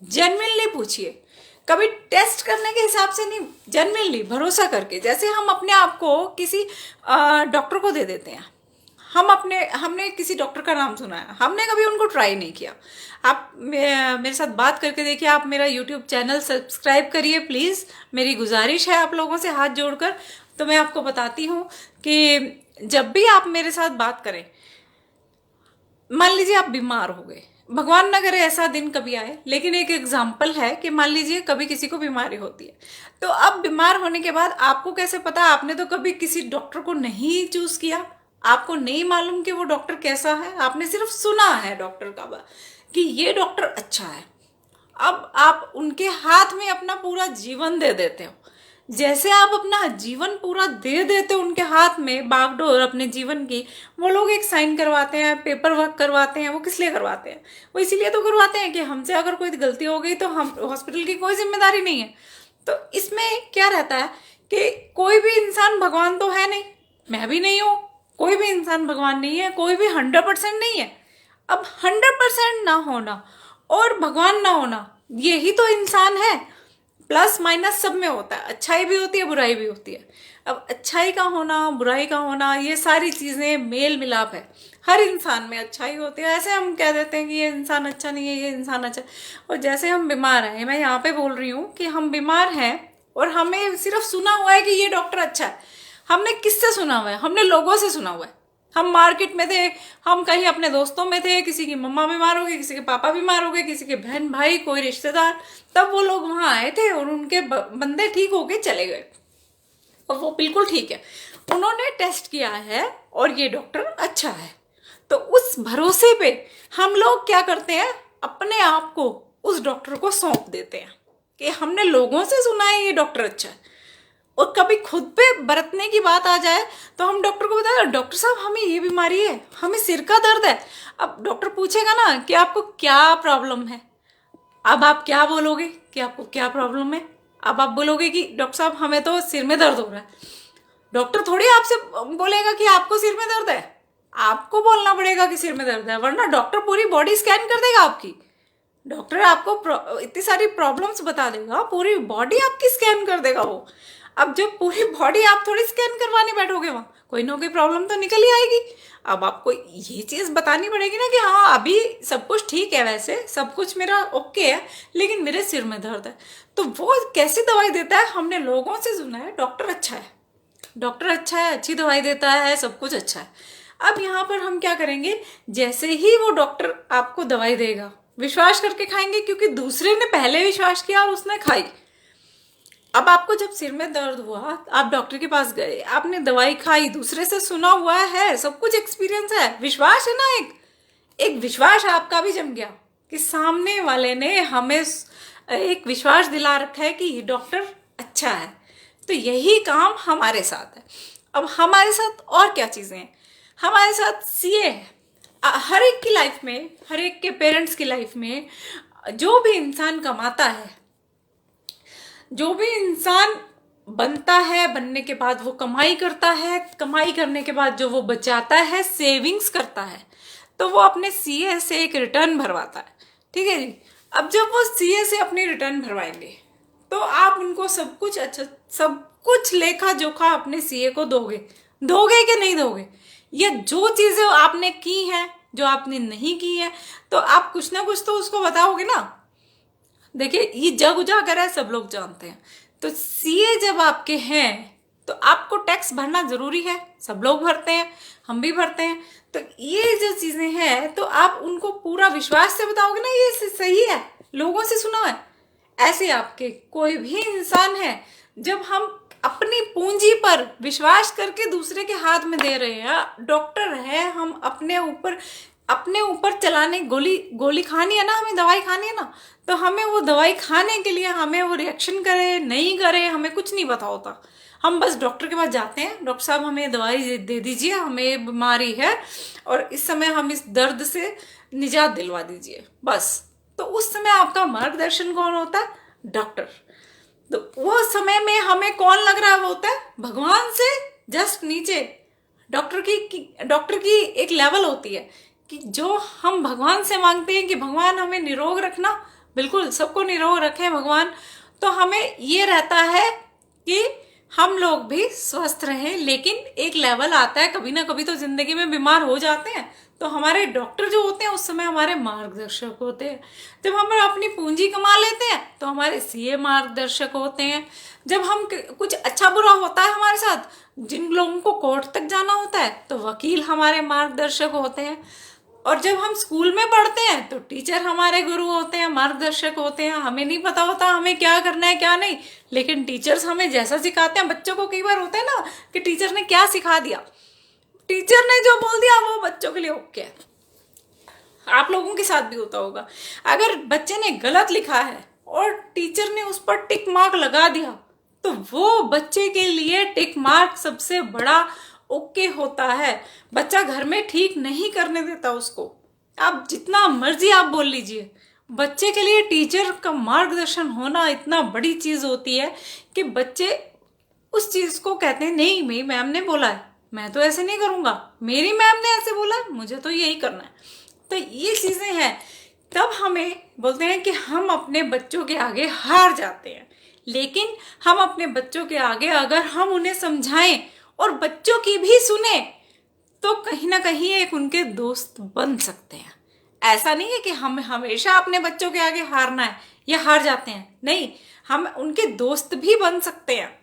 [SPEAKER 1] जेन्युइनली पूछिए, कभी टेस्ट करने के हिसाब से नहीं, जेन्युइनली भरोसा करके। जैसे हम अपने आप को किसी डॉक्टर को दे देते हैं, हमने किसी डॉक्टर का नाम सुना है, हमने कभी उनको ट्राई नहीं किया। आप मेरे साथ बात करके देखिए, आप मेरा यूट्यूब चैनल सब्सक्राइब करिए प्लीज़, मेरी गुजारिश है आप लोगों से हाथ जोड़कर। तो मैं आपको बताती हूँ कि जब भी आप मेरे साथ बात करें, मान लीजिए आप बीमार हो गए, भगवान ना करे ऐसा दिन कभी आए, लेकिन एक एग्जाम्पल है कि मान लीजिए कभी किसी को बीमारी होती है, तो अब बीमार होने के बाद आपको कैसे पता? आपने तो कभी किसी डॉक्टर को नहीं चूज किया, आपको नहीं मालूम कि वो डॉक्टर कैसा है, आपने सिर्फ सुना है डॉक्टर का कि ये डॉक्टर अच्छा है। अब आप उनके हाथ में अपना पूरा जीवन दे देते हो। जैसे आप अपना जीवन पूरा दे देते हो उनके हाथ में, बागडोर अपने जीवन की, वो लोग एक साइन करवाते हैं, पेपर वर्क करवाते हैं। वो किस लिए करवाते हैं? वो इसीलिए तो करवाते हैं कि हमसे अगर कोई गलती हो गई तो हम, हॉस्पिटल की कोई जिम्मेदारी नहीं है। तो इसमें क्या रहता है कि कोई भी इंसान भगवान तो है नहीं, मैं भी नहीं हूँ, कोई भी इंसान भगवान नहीं है, कोई भी 100% नहीं है। अब 100% ना होना और भगवान ना होना, यही तो इंसान है। प्लस माइनस सब में होता है, अच्छाई भी होती है, बुराई भी होती है। अब अच्छाई का होना, बुराई का होना, ये सारी चीज़ें मेल मिलाप है। हर इंसान में अच्छाई होती है। ऐसे हम कह देते हैं कि ये इंसान अच्छा नहीं है, ये इंसान अच्छा है। और जैसे हम बीमार हैं, मैं यहाँ पे बोल रही हूँ कि हम बीमार हैं और हमें सिर्फ सुना हुआ है कि ये डॉक्टर अच्छा है। हमने किससे सुना हुआ है? हमने लोगों से सुना हुआ है। हम मार्केट में थे, हम कहीं अपने दोस्तों में थे, किसी की मम्मा बीमार हो गई, किसी के पापा बीमार हो गए, किसी के बहन भाई, कोई रिश्तेदार, तब वो लोग वहां आए थे और उनके बंदे ठीक हो गए, चले गए और वो बिल्कुल ठीक है, उन्होंने टेस्ट किया है और ये डॉक्टर अच्छा है। तो उस भरोसे पे हम लोग क्या करते हैं, अपने आप को उस डॉक्टर को सौंप देते हैं कि हमने लोगों से सुना है ये डॉक्टर अच्छा है। और कभी खुद पे बरतने की बात आ जाए तो हम डॉक्टर को बताए, डॉक्टर साहब हमें ये बीमारी है, हमें सिर का दर्द है। अब डॉक्टर पूछेगा ना कि आपको क्या प्रॉब्लम है, अब आप क्या बोलोगे कि आपको क्या प्रॉब्लम है? अब आप बोलोगे कि डॉक्टर साहब हमें तो सिर में दर्द हो रहा है। डॉक्टर थोड़ी आपसे बोलेगा कि आपको सिर में दर्द है, आपको बोलना पड़ेगा कि सिर में दर्द है, वरना डॉक्टर पूरी बॉडी स्कैन कर देगा आपकी। डॉक्टर आपको इतनी सारी प्रॉब्लम्स बता देगा, पूरी बॉडी आपकी स्कैन कर देगा वो। अब जब पूरी बॉडी आप थोड़ी स्कैन करवाने बैठोगे, वहाँ कोई ना कोई प्रॉब्लम तो निकल ही आएगी। अब आपको ये चीज़ बतानी पड़ेगी ना कि हाँ अभी सब कुछ ठीक है, वैसे सब कुछ मेरा ओके है, लेकिन मेरे सिर में दर्द है। तो वो कैसी दवाई देता है? हमने लोगों से सुना है डॉक्टर अच्छा है, डॉक्टर अच्छा है, अच्छी दवाई देता है, सब कुछ अच्छा है। अब यहाँ पर हम क्या करेंगे, जैसे ही वो डॉक्टर आपको दवाई देगा, विश्वास करके खाएंगे, क्योंकि दूसरे ने पहले विश्वास किया और उसने खाई। अब आपको जब सिर में दर्द हुआ, आप डॉक्टर के पास गए, आपने दवाई खाई, दूसरे से सुना हुआ है, सब कुछ एक्सपीरियंस है, विश्वास है ना, एक एक विश्वास आपका भी जम गया कि सामने वाले ने हमें एक विश्वास दिला रखा है कि ये डॉक्टर अच्छा है। तो यही काम हमारे साथ है। अब हमारे साथ और क्या चीज़ें हैं? हमारे साथ सीए है। हर एक की लाइफ में, हर एक के पेरेंट्स की लाइफ में, जो भी इंसान कमाता है, जो भी इंसान बनता है, बनने के बाद वो कमाई करता है, कमाई करने के बाद जो वो बचाता है, सेविंग्स करता है, तो वो अपने सीए से एक रिटर्न भरवाता है। ठीक है जी। अब जब वो सीए से अपनी रिटर्न भरवाएंगे तो आप उनको सब कुछ, अच्छा सब कुछ लेखा जोखा अपने सीए को दोगे, दोगे कि नहीं दोगे? ये जो चीजें आपने की हैं, जो आपने नहीं की है, तो आप कुछ ना कुछ तो उसको बताओगे ना। देखिए ये जग उजागर है, सब लोग जानते हैं। तो सीए जब आपके हैं तो आपको टैक्स भरना जरूरी है, सब लोग भरते हैं, हम भी भरते हैं। तो ये जो चीजें हैं, तो आप उनको पूरा विश्वास से बताओगे ना ये सही है, लोगों से सुना है। ऐसे आपके कोई भी इंसान है, जब हम अपनी पूंजी पर विश्वास करके दूसरे के हाथ में दे रहे हैं। डॉक्टर है, हम अपने ऊपर चलाने गोली खानी है ना, हमें दवाई खानी है ना, तो हमें वो दवाई खाने के लिए हमें वो रिएक्शन करे नहीं करे हमें कुछ नहीं पता होता। हम बस डॉक्टर के पास जाते हैं, डॉक्टर साहब हमें दवाई दे दीजिए, हमें बीमारी है और इस समय हम इस दर्द से निजात दिलवा दीजिए, बस। तो उस समय आपका मार्गदर्शन कौन होता है? डॉक्टर। तो वो समय में हमें कौन लग रहा होता है? भगवान से जस्ट नीचे डॉक्टर की एक लेवल होती है कि जो हम भगवान से मांगते हैं कि भगवान हमें निरोग रखना, बिल्कुल सबको निरोग रखें भगवान। तो हमें ये रहता है कि हम लोग भी स्वस्थ रहें, लेकिन एक लेवल आता है, कभी ना कभी तो जिंदगी में बीमार हो जाते हैं, तो हमारे डॉक्टर जो होते हैं उस समय हमारे मार्गदर्शक होते हैं। जब हम अपनी पूंजी कमा लेते हैं तो हमारे सीए मार्गदर्शक होते हैं। जब हम कुछ अच्छा बुरा होता है हमारे साथ, जिन लोगों को कोर्ट तक जाना होता है, तो वकील हमारे मार्गदर्शक होते हैं। और जब हम स्कूल में पढ़ते हैं तो टीचर हमारे गुरु होते हैं, मार्गदर्शक होते हैं। हमें नहीं पता होता हमें क्या करना है क्या नहीं, लेकिन टीचर्स हमें जैसा सिखाते हैं। बच्चों को कई बार होता है ना कि टीचर ने क्या सिखा दिया, टिचर ने जो बोल दिया वो बच्चों के लिए ओके है। आप लोगों के साथ भी होता होगा, अगर बच्चे ने गलत लिखा है और टीचर ने उस पर टिक मार्क लगा दिया, तो वो बच्चे के लिए टिक मार्क सबसे बड़ा ओके होता है। बच्चा घर में ठीक नहीं करने देता उसको, आप जितना मर्जी आप बोल लीजिए, बच्चे के लिए टीचर का मार्गदर्शन होना इतना बड़ी चीज होती है कि बच्चे उस चीज को कहते हैं, नहीं मेरी मैम ने बोला है, मैं तो ऐसे नहीं करूंगा, मेरी मैम ने ऐसे बोला है, मुझे तो यही करना है। तो ये चीजें हैं, तब हमें बोलते हैं कि हम अपने बच्चों के आगे हार जाते हैं। लेकिन हम अपने बच्चों के आगे अगर हम उन्हें समझाएं और बच्चों की भी सुने, तो कहीं ना कहीं एक उनके दोस्त बन सकते हैं। ऐसा नहीं है कि हम हमेशा अपने बच्चों के आगे हारना है या हार जाते हैं, नहीं, हम उनके दोस्त भी बन सकते हैं।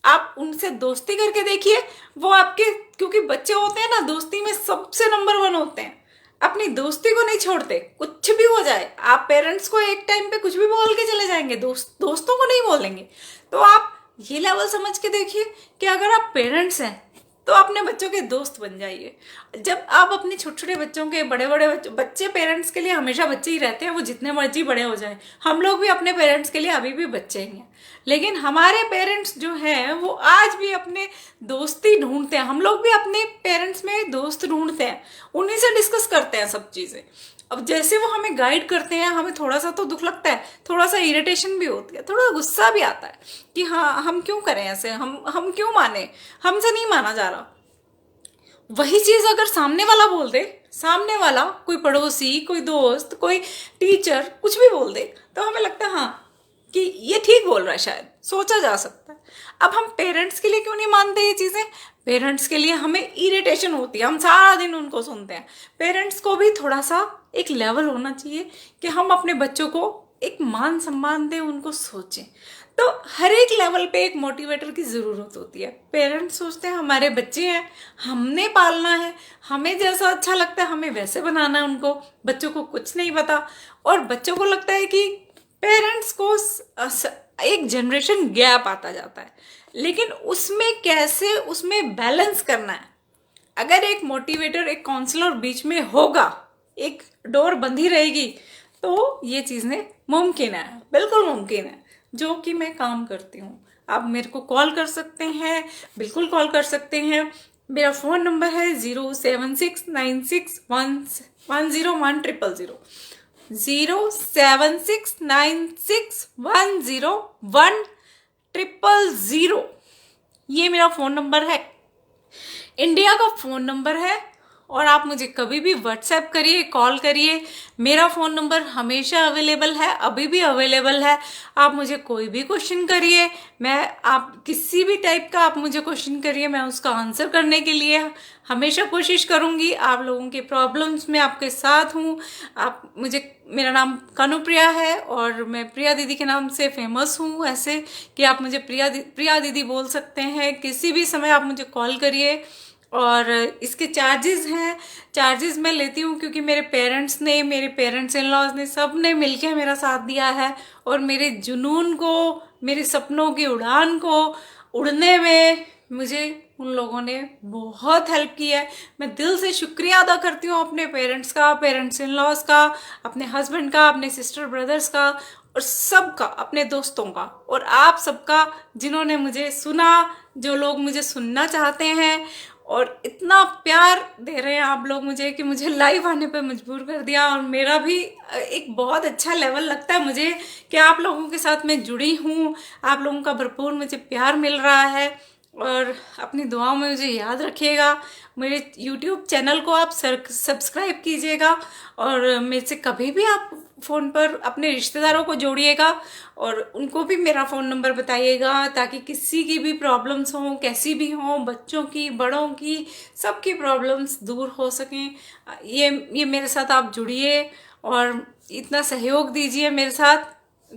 [SPEAKER 1] आप उनसे दोस्ती करके देखिए, वो आपके, क्योंकि बच्चे होते हैं ना दोस्ती में सबसे नंबर 1 होते हैं, अपनी दोस्ती को नहीं छोड़ते। कुछ भी हो जाए, आप पेरेंट्स को एक टाइम पे कुछ भी बोल के चले जाएंगे, दोस्तों को नहीं बोलेंगे। तो आप ये लेवल समझ के देखिए कि अगर आप पेरेंट्स हैं तो अपने बच्चों के दोस्त बन जाइए। जब आप अपने छोटे छोटे बच्चों के, बड़े बड़े बच्चे पेरेंट्स के लिए हमेशा बच्चे ही रहते हैं, वो जितने मर्जी बड़े हो जाएं। हम लोग भी अपने पेरेंट्स के लिए अभी भी बच्चे ही हैं, लेकिन हमारे पेरेंट्स जो हैं वो आज भी अपने दोस्ती ढूंढते हैं। हम लोग भी अपने पेरेंट्स में दोस्त ढूंढते हैं, उन्हीं से डिस्कस करते हैं सब चीज़ें। अब जैसे वो हमें गाइड करते हैं, हमें थोड़ा सा तो दुख लगता है, थोड़ा सा इरिटेशन भी होती है, थोड़ा गुस्सा भी आता है कि हाँ हम क्यों करें ऐसे, हम क्यों माने, हमसे नहीं माना जा रहा। वही चीज अगर सामने वाला बोल दे, सामने वाला कोई पड़ोसी, कोई दोस्त, कोई टीचर कुछ भी बोल दे, तो हमें लगता है हाँ कि ये ठीक बोल रहा है, शायद सोचा जा सकता है। अब हम पेरेंट्स के लिए क्यों नहीं मानते ये चीजें? पेरेंट्स के लिए हमें इरिटेशन होती है, हम सारा दिन उनको सुनते हैं। पेरेंट्स को भी थोड़ा सा एक लेवल होना चाहिए कि हम अपने बच्चों को एक मान सम्मान दें, उनको सोचें। तो हर एक लेवल पे एक मोटिवेटर की ज़रूरत होती है। पेरेंट्स सोचते हैं हमारे बच्चे हैं, हमने पालना है, हमें जैसा अच्छा लगता है हमें वैसे बनाना है उनको, बच्चों को कुछ नहीं पता। और बच्चों को लगता है कि पेरेंट्स को एक जनरेशन गैप आता जाता है, लेकिन उसमें कैसे उसमें बैलेंस करना है। अगर एक मोटिवेटर, एक काउंसलर बीच में होगा, एक डोर बंधी रहेगी, तो ये चीज़ें मुमकिन है, बिल्कुल मुमकिन है, जो कि मैं काम करती हूँ। आप मेरे को कॉल कर सकते हैं, बिल्कुल कॉल कर सकते हैं। मेरा फ़ोन नंबर है 07696110100 07696101000। ये मेरा फ़ोन नंबर है, इंडिया का फ़ोन नंबर है। और आप मुझे कभी भी व्हाट्सएप करिए, कॉल करिए, मेरा फ़ोन नंबर हमेशा अवेलेबल है, अभी भी अवेलेबल है। आप मुझे कोई भी क्वेश्चन करिए, आप किसी भी टाइप का आप मुझे क्वेश्चन करिए, मैं उसका आंसर करने के लिए हमेशा कोशिश करूँगी। आप लोगों की प्रॉब्लम्स में आपके साथ हूँ। मेरा नाम कानुप्रिया है और मैं प्रिया दीदी के नाम से फेमस हूँ, ऐसे कि आप मुझे प्रिया दीदी बोल सकते हैं। किसी भी समय आप मुझे कॉल करिए। और इसके चार्जेस हैं, चार्जेस मैं लेती हूँ क्योंकि मेरे पेरेंट्स इन लॉज ने सब ने मिलके मेरा साथ दिया है, और मेरे जुनून को, मेरे सपनों की उड़ान को उड़ने में मुझे उन लोगों ने बहुत हेल्प की है। मैं दिल से शुक्रिया अदा करती हूँ अपने पेरेंट्स का, पेरेंट्स इन लॉज का, अपने हस्बैंड का, अपने सिस्टर ब्रदर्स का, और सबका, अपने दोस्तों का, और आप सबका जिन्होंने मुझे सुना, जो लोग मुझे सुनना चाहते हैं और इतना प्यार दे रहे हैं आप लोग मुझे कि मुझे लाइव आने पर मजबूर कर दिया। और मेरा भी एक बहुत अच्छा लेवल लगता है मुझे कि आप लोगों के साथ मैं जुड़ी हूँ, आप लोगों का भरपूर मुझे प्यार मिल रहा है। और अपनी दुआओं में मुझे याद रखिएगा। मेरे YouTube चैनल को आप सब्सक्राइब कीजिएगा, और मेरे से कभी भी आप फ़ोन पर अपने रिश्तेदारों को जोड़िएगा और उनको भी मेरा फ़ोन नंबर बताइएगा, ताकि किसी की भी प्रॉब्लम्स हों, कैसी भी हों, बच्चों की, बड़ों की, सबकी प्रॉब्लम्स दूर हो सकें। ये मेरे साथ आप जुड़िए और इतना सहयोग दीजिए मेरे साथ।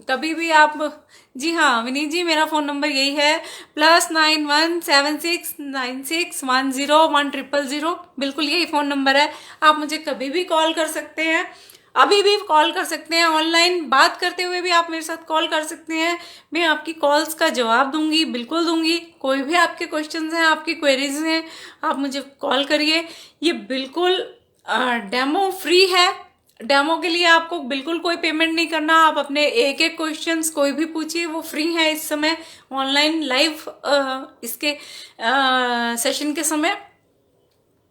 [SPEAKER 1] कभी भी आप, जी हाँ विनीत जी, मेरा फ़ोन नंबर यही है, +917696101000। बिल्कुल यही फ़ोन नंबर है। आप मुझे कभी भी कॉल कर सकते हैं, अभी भी कॉल कर सकते हैं। ऑनलाइन बात करते हुए भी आप मेरे साथ कॉल कर सकते हैं। मैं आपकी कॉल्स का जवाब दूंगी, बिल्कुल दूंगी। कोई भी आपके क्वेश्चंस हैं, आपकी क्वेरीज हैं, आप मुझे कॉल करिए। ये बिल्कुल डेमो फ्री है। डेमो के लिए आपको बिल्कुल कोई पेमेंट नहीं करना। आप अपने एक एक क्वेश्चंस कोई भी पूछिए, वो फ्री है इस समय ऑनलाइन लाइव इसके सेशन के समय।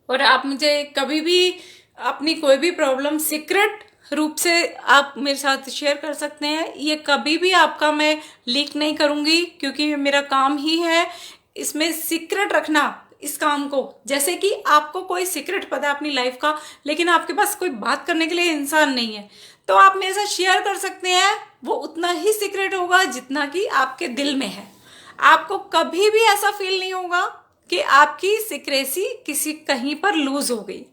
[SPEAKER 1] और आप मुझे कभी भी अपनी कोई भी प्रॉब्लम सीक्रेट रूप से आप मेरे साथ शेयर कर सकते हैं। ये कभी भी आपका मैं लीक नहीं करूंगी, क्योंकि मेरा काम ही है इसमें सीक्रेट रखना इस काम को। जैसे कि आपको कोई सीक्रेट पता है अपनी लाइफ का, लेकिन आपके पास कोई बात करने के लिए इंसान नहीं है, तो आप मेरे साथ शेयर कर सकते हैं। वो उतना ही सीक्रेट होगा जितना कि आपके दिल में है। आपको कभी भी ऐसा फील नहीं होगा कि आपकी सीक्रेसी किसी कहीं पर लूज हो गई।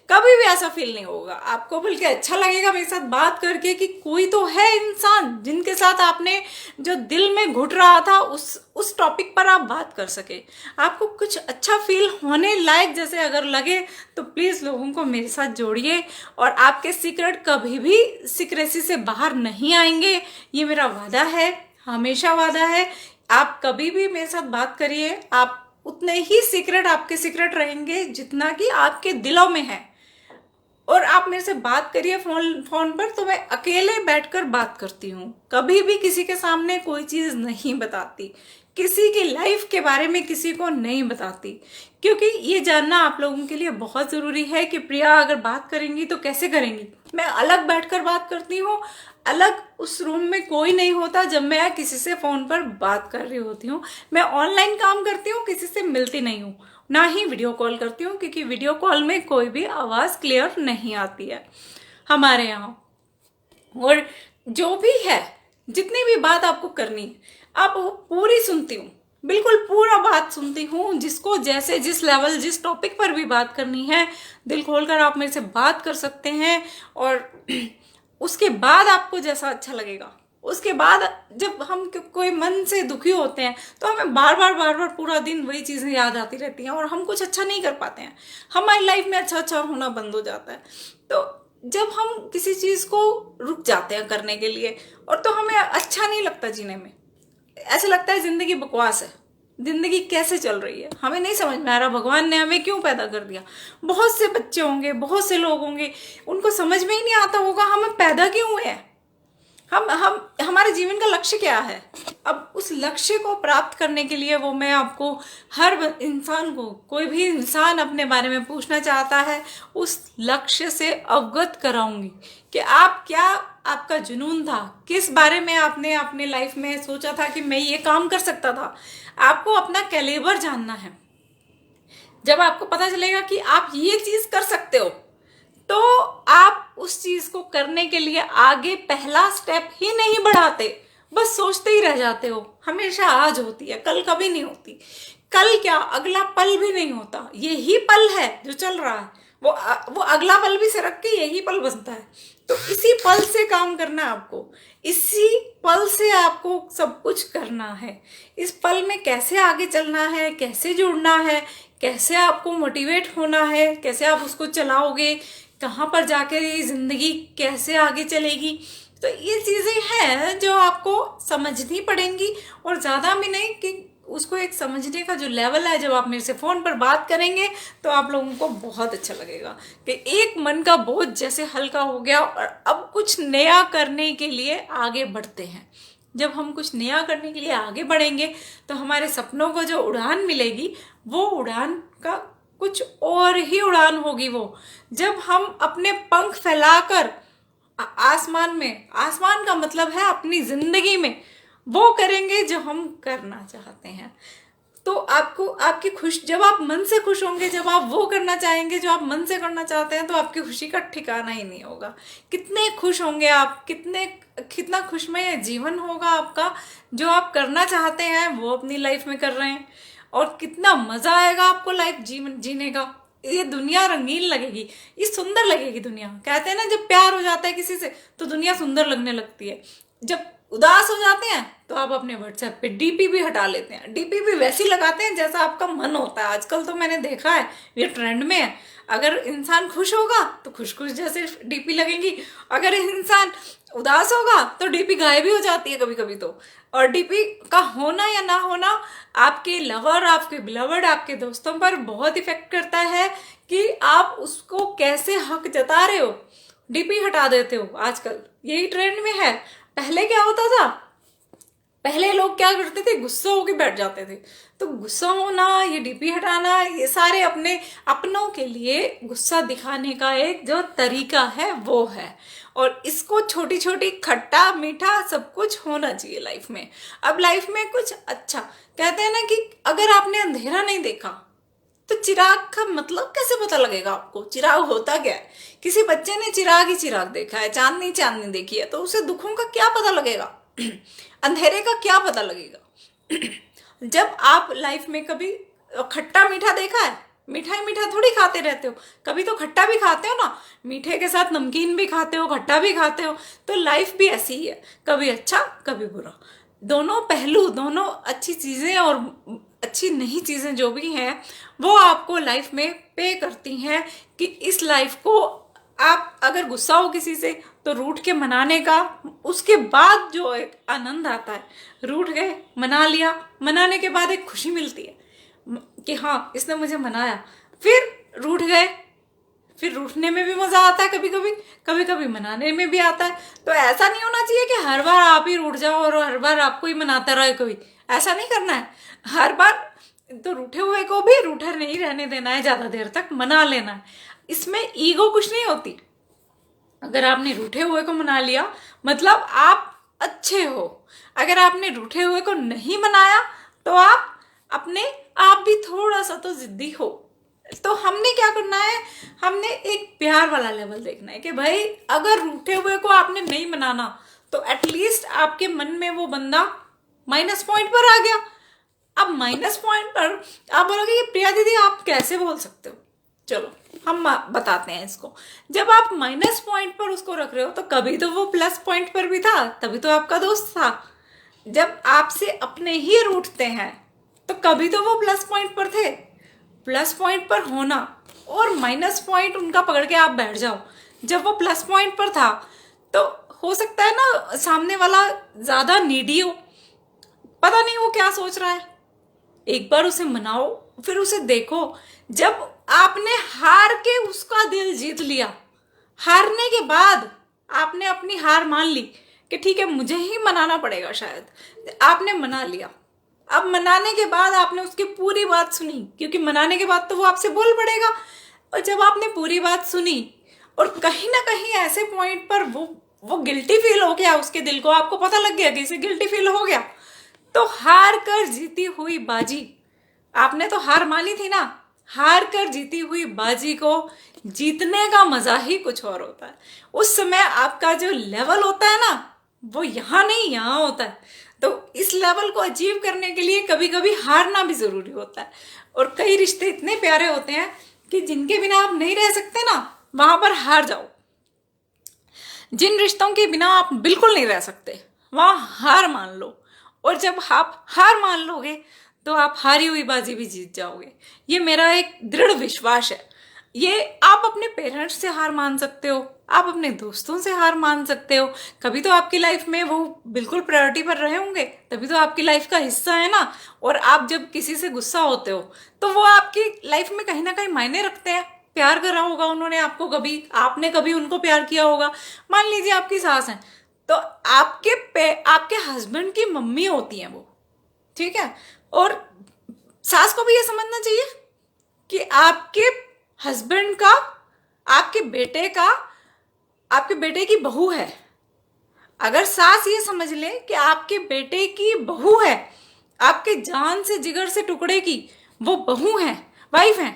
[SPEAKER 1] कभी भी ऐसा फील नहीं होगा आपको, बल्कि अच्छा लगेगा मेरे साथ बात करके कि कोई तो है इंसान जिनके साथ आपने जो दिल में घुट रहा था उस टॉपिक पर आप बात कर सके। आपको कुछ अच्छा फील होने लायक जैसे अगर लगे तो प्लीज़ लोगों को मेरे साथ जोड़िए, और आपके सीक्रेट कभी भी सीक्रेसी से बाहर नहीं आएंगे। ये मेरा वादा है, हमेशा वादा है। आप कभी भी मेरे साथ बात करिए, आप उतने ही सीक्रेट आपके सीक्रेट रहेंगे जितना कि आपके दिलों में है। और आप मेरे से बात करिए फोन पर, तो मैं अकेले बैठकर बात करती हूँ, कभी भी किसी के सामने कोई चीज़ नहीं बताती, किसी की लाइफ के बारे में किसी को नहीं बताती, क्योंकि ये जानना आप लोगों के लिए बहुत ज़रूरी है कि प्रिया अगर बात करेंगी तो कैसे करेंगी। मैं अलग बैठकर बात करती हूँ, अलग उस रूम में कोई नहीं होता जब मैं किसी से फ़ोन पर बात कर रही होती हूँ। मैं ऑनलाइन काम करती हूँ, किसी से मिलती नहीं हूँ, ना ही वीडियो कॉल करती हूँ, क्योंकि वीडियो कॉल में कोई भी आवाज़ क्लियर नहीं आती है हमारे यहाँ। और जो भी है, जितनी भी बात आपको करनी है, आप वो पूरी सुनती हूँ, बिल्कुल पूरा बात सुनती हूँ। जिसको जैसे जिस लेवल जिस टॉपिक पर भी बात करनी है, दिल खोलकर आप मेरे से बात कर सकते हैं। और उसके बाद आपको जैसा अच्छा लगेगा, उसके बाद जब हम कोई मन से दुखी होते हैं तो हमें बार बार पूरा दिन वही चीज़ें याद आती रहती हैं और हम कुछ अच्छा नहीं कर पाते हैं। हमारी लाइफ में अच्छा होना बंद हो जाता है। तो जब हम किसी चीज़ को रुक जाते हैं करने के लिए, और तो हमें अच्छा नहीं लगता जीने में, ऐसा लगता है ज़िंदगी बकवास है, ज़िंदगी कैसे चल रही है, हमें नहीं समझ में आ रहा भगवान ने हमें क्यों पैदा कर दिया। बहुत से बच्चे होंगे, बहुत से लोग होंगे, उनको समझ में ही नहीं आता होगा हमें पैदा क्यों हुए हैं, हम हमारे जीवन का लक्ष्य क्या है। अब उस लक्ष्य को प्राप्त करने के लिए वो मैं आपको, हर इंसान को, कोई भी इंसान अपने बारे में पूछना चाहता है, उस लक्ष्य से अवगत कराऊंगी कि आप क्या, आपका जुनून था, किस बारे में आपने अपने लाइफ में सोचा था कि मैं ये काम कर सकता था। आपको अपना कैलिबर जानना है। जब आपको पता चलेगा कि आप ये चीज कर सकते हो, तो आप उस चीज को करने के लिए आगे पहला स्टेप ही नहीं बढ़ाते, बस सोचते ही रह जाते हो। हमेशा आज होती है, कल कभी नहीं होती। कल क्या, अगला पल भी नहीं होता, यही पल है जो चल रहा है। वो अगला पल भी सरक के यही पल बनता है। तो इसी पल से काम करना है आपको, इसी पल से आपको सब कुछ करना है। इस पल में कैसे आगे चलना है, कैसे जुड़ना है, कैसे आपको मोटिवेट होना है, कैसे आप उसको चलाओगे, कहाँ पर जाकर ये जिंदगी कैसे आगे चलेगी। तो ये चीज़ें हैं जो आपको समझनी पड़ेंगी, और ज़्यादा भी नहीं कि उसको एक समझने का जो लेवल है, जब आप मेरे से फ़ोन पर बात करेंगे तो आप लोगों को बहुत अच्छा लगेगा कि एक मन का बोझ जैसे हल्का हो गया और अब कुछ नया करने के लिए आगे बढ़ते हैं। जब हम कुछ नया करने के लिए आगे बढ़ेंगे तो हमारे सपनों को जो उड़ान मिलेगी, वो उड़ान का कुछ और ही उड़ान होगी। वो जब हम अपने पंख फैलाकर आसमान में, आसमान का मतलब है अपनी जिंदगी में, वो करेंगे जो हम करना चाहते हैं, तो आपको आपकी जब आप मन से खुश होंगे, जब आप वो करना चाहेंगे जो आप मन से करना चाहते हैं, तो आपकी खुशी का ठिकाना ही नहीं होगा। कितने खुश होंगे आप, कितना खुशमय जीवन होगा आपका, जो आप करना चाहते हैं वो अपनी लाइफ में कर रहे हैं, और कितना मजा आएगा आपको लाइफ जीने का। ये दुनिया रंगीन लगेगी, ये सुंदर लगेगी दुनिया। कहते हैं ना, जब प्यार हो जाता है किसी से तो दुनिया सुंदर लगने लगती है। जब उदास हो जाते हैं तो आप अपने व्हाट्सएप पे डीपी भी हटा लेते हैं। डीपी भी वैसी लगाते हैं जैसा आपका मन होता है। आजकल तो मैंने देखा है, ये ट्रेंड में है। अगर इंसान खुश होगा तो खुश खुश जैसे डीपी लगेंगी, अगर इंसान उदास होगा तो डीपी गायब भी हो जाती है कभी कभी तो। और डीपी का होना या ना होना आपके लवर, आपके बिलवर्ड, आपके दोस्तों पर बहुत इफेक्ट करता है कि आप उसको कैसे हक जता रहे हो। डीपी हटा देते हो, आजकल यही ट्रेंड में है। पहले क्या होता था, पहले लोग क्या करते थे, गुस्सा होके बैठ जाते थे। तो गुस्सा होना, ये डीपी हटाना, ये सारे अपने अपनों के लिए गुस्सा दिखाने का एक जो तरीका है वो है। और इसको छोटी छोटी खट्टा मीठा सब कुछ होना चाहिए लाइफ में। अब लाइफ में कुछ अच्छा, कहते हैं ना कि अगर आपने अंधेरा नहीं देखा तो चिराग का मतलब कैसे पता लगेगा आपको, चिराग होता क्या है। किसी बच्चे ने चिराग ही चिराग देखा है, चांदनी चांदनी देखी है, तो उसे दुखों का क्या पता लगेगा अंधेरे का क्या पता लगेगा। जब आप लाइफ में कभी खट्टा मीठा देखा है, मीठा ही मीठा थोड़ी खाते रहते हो, कभी तो खट्टा भी खाते हो ना, मीठे के साथ नमकीन भी खाते हो, खट्टा भी खाते हो। तो लाइफ भी ऐसी ही है, कभी अच्छा कभी बुरा, दोनों पहलू, दोनों अच्छी चीजें और अच्छी नहीं चीजें जो भी हैं वो आपको लाइफ में पे करती हैं कि इस लाइफ को आप अगर गुस्सा हो किसी से तो रूठ के मनाने का, उसके बाद जो एक आनंद आता है, रूठ गए मना लिया, मनाने के बाद एक खुशी मिलती है कि हाँ इसने मुझे मनाया, फिर रूठ गए, फिर रूठने में भी मजा आता है, कभी कभी कभी कभी मनाने में भी आता है। तो ऐसा नहीं होना चाहिए कि हर बार आप ही रूठ जाओ और हर बार आपको ही मनाता रहे कोई, ऐसा नहीं करना है। हर बार तो रूठे हुए को भी रूठा नहीं रहने देना है, ज्यादा देर तक मना लेना है। इसमें ईगो कुछ नहीं होती। अगर आपने रूठे हुए को मना लिया मतलब आप अच्छे हो, अगर आपने रूठे हुए को नहीं मनाया तो आप अपने आप भी थोड़ा सा तो जिद्दी हो। तो हमने क्या करना है, हमने एक प्यार वाला लेवल देखना है कि भाई अगर रूठे हुए को आपने नहीं मनाना तो एटलीस्ट आपके मन में वो बंदा माइनस पॉइंट पर आ गया। अब माइनस पॉइंट पर आप बोलोगे कि प्रिया दीदी आप कैसे बोल सकते हो, चलो हम बताते हैं इसको। जब आप माइनस पॉइंट पर उसको रख रहे हो तो कभी तो वो प्लस पॉइंट पर भी था, तभी तो आपका दोस्त था। जब आपसे अपने ही रूठते हैं तो कभी तो वो प्लस पॉइंट पर थे। प्लस पॉइंट पर होना और माइनस पॉइंट उनका पकड़ के आप बैठ जाओ। जब वो प्लस पॉइंट पर था तो हो सकता है ना सामने वाला ज्यादा नीडी हो, पता नहीं वो क्या सोच रहा है। एक बार उसे मनाओ, फिर उसे देखो। जब आपने हार के उसका दिल जीत लिया, हारने के बाद आपने अपनी हार मान ली कि ठीक है मुझे ही मनाना पड़ेगा, शायद आपने मना लिया। अब मनाने के बाद आपने उसकी पूरी बात सुनी, क्योंकि मनाने के बाद तो वो आपसे बोल पड़ेगा। और जब आपने पूरी बात सुनी और कहीं ना कहीं ऐसे पॉइंट पर वो गिल्टी फील हो गया उसके दिल को, आपको पता लग गया कि इसे गिल्टी फील हो गया, तो हार कर जीती हुई बाजी, आपने तो हार मानी थी ना, हार कर जीती हुई बाजी को जीतने का मजा ही कुछ और होता है। उस समय आपका जो लेवल होता है ना वो यहाँ नहीं यहाँ होता है। तो इस लेवल को अचीव करने के लिए कभी कभी हारना भी जरूरी होता है। और कई रिश्ते इतने प्यारे होते हैं कि जिनके बिना आप नहीं रह सकते ना, वहां पर हार जाओ। जिन रिश्तों के बिना आप बिल्कुल नहीं रह सकते वहां हार मान लो। और जब आप हार मान लोगे तो आप हारी हुई बाजी भी जीत जाओगे। ये मेरा एक दृढ़ विश्वास है। ये आप अपने पेरेंट्स से हार मान सकते हो, आप अपने दोस्तों से हार मान सकते हो। कभी तो आपकी लाइफ में वो बिल्कुल प्रायोरिटी पर रहे होंगे, तभी तो आपकी लाइफ का हिस्सा है ना। और आप जब किसी से गुस्सा होते हो तो वो आपकी लाइफ में कहीं ना कहीं मायने रखते हैं। प्यार करा होगा उन्होंने आपको, कभी आपने कभी उनको प्यार किया होगा। मान लीजिए आपकी सास है, तो आपके हस्बैंड की मम्मी होती हैं वो, ठीक है। और सास को भी ये समझना चाहिए कि आपके हस्बैंड का, आपके बेटे का, आपके बेटे की बहू है। अगर सास ये समझ ले कि आपके बेटे की बहू है, आपके जान से जिगर से टुकड़े की वो बहू है, वाइफ है,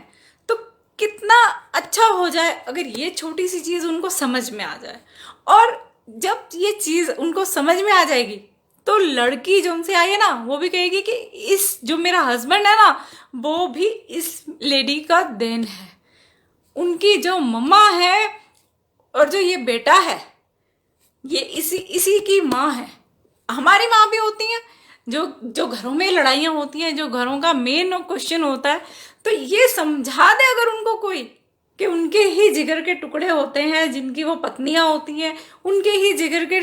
[SPEAKER 1] तो कितना अच्छा हो जाए अगर ये छोटी सी चीज उनको समझ में आ जाए। और जब ये चीज उनको समझ में आ जाएगी तो लड़की जो उनसे आई है ना, वो भी कहेगी कि इस जो मेरा हस्बैंड है ना, वो भी इस लेडी का देन है। उनकी जो मम्मा है और जो ये बेटा है, ये इसी इसी की माँ है। हमारी माँ भी होती हैं, जो जो घरों में लड़ाइयाँ होती हैं, जो घरों का मेन क्वेश्चन होता है, तो ये समझा दे अगर उनको कोई कि उनके ही जिगर के टुकड़े होते हैं, जिनकी वो पत्नियां होती हैं, उनके ही जिगर के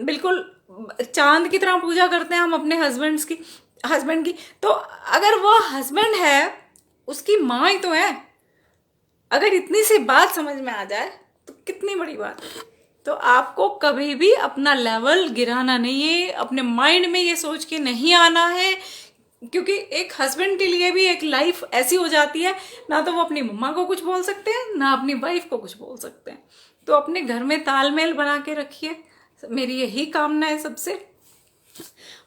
[SPEAKER 1] बिल्कुल चांद की तरह पूजा करते हैं हम अपने हस्बैंड की। तो अगर वो हस्बैंड है, उसकी माँ ही तो है। अगर इतनी सी बात समझ में आ जाए तो कितनी बड़ी बात है। तो आपको कभी भी अपना लेवल गिराना नहीं है, अपने माइंड में ये सोच के नहीं आना है, क्योंकि एक हस्बैंड के लिए भी एक लाइफ ऐसी हो जाती है, ना तो वो अपनी मम्मा को कुछ बोल सकते हैं, ना अपनी वाइफ को कुछ बोल सकते हैं। तो अपने घर में तालमेल बना के रखिए, मेरी यही कामना है सबसे।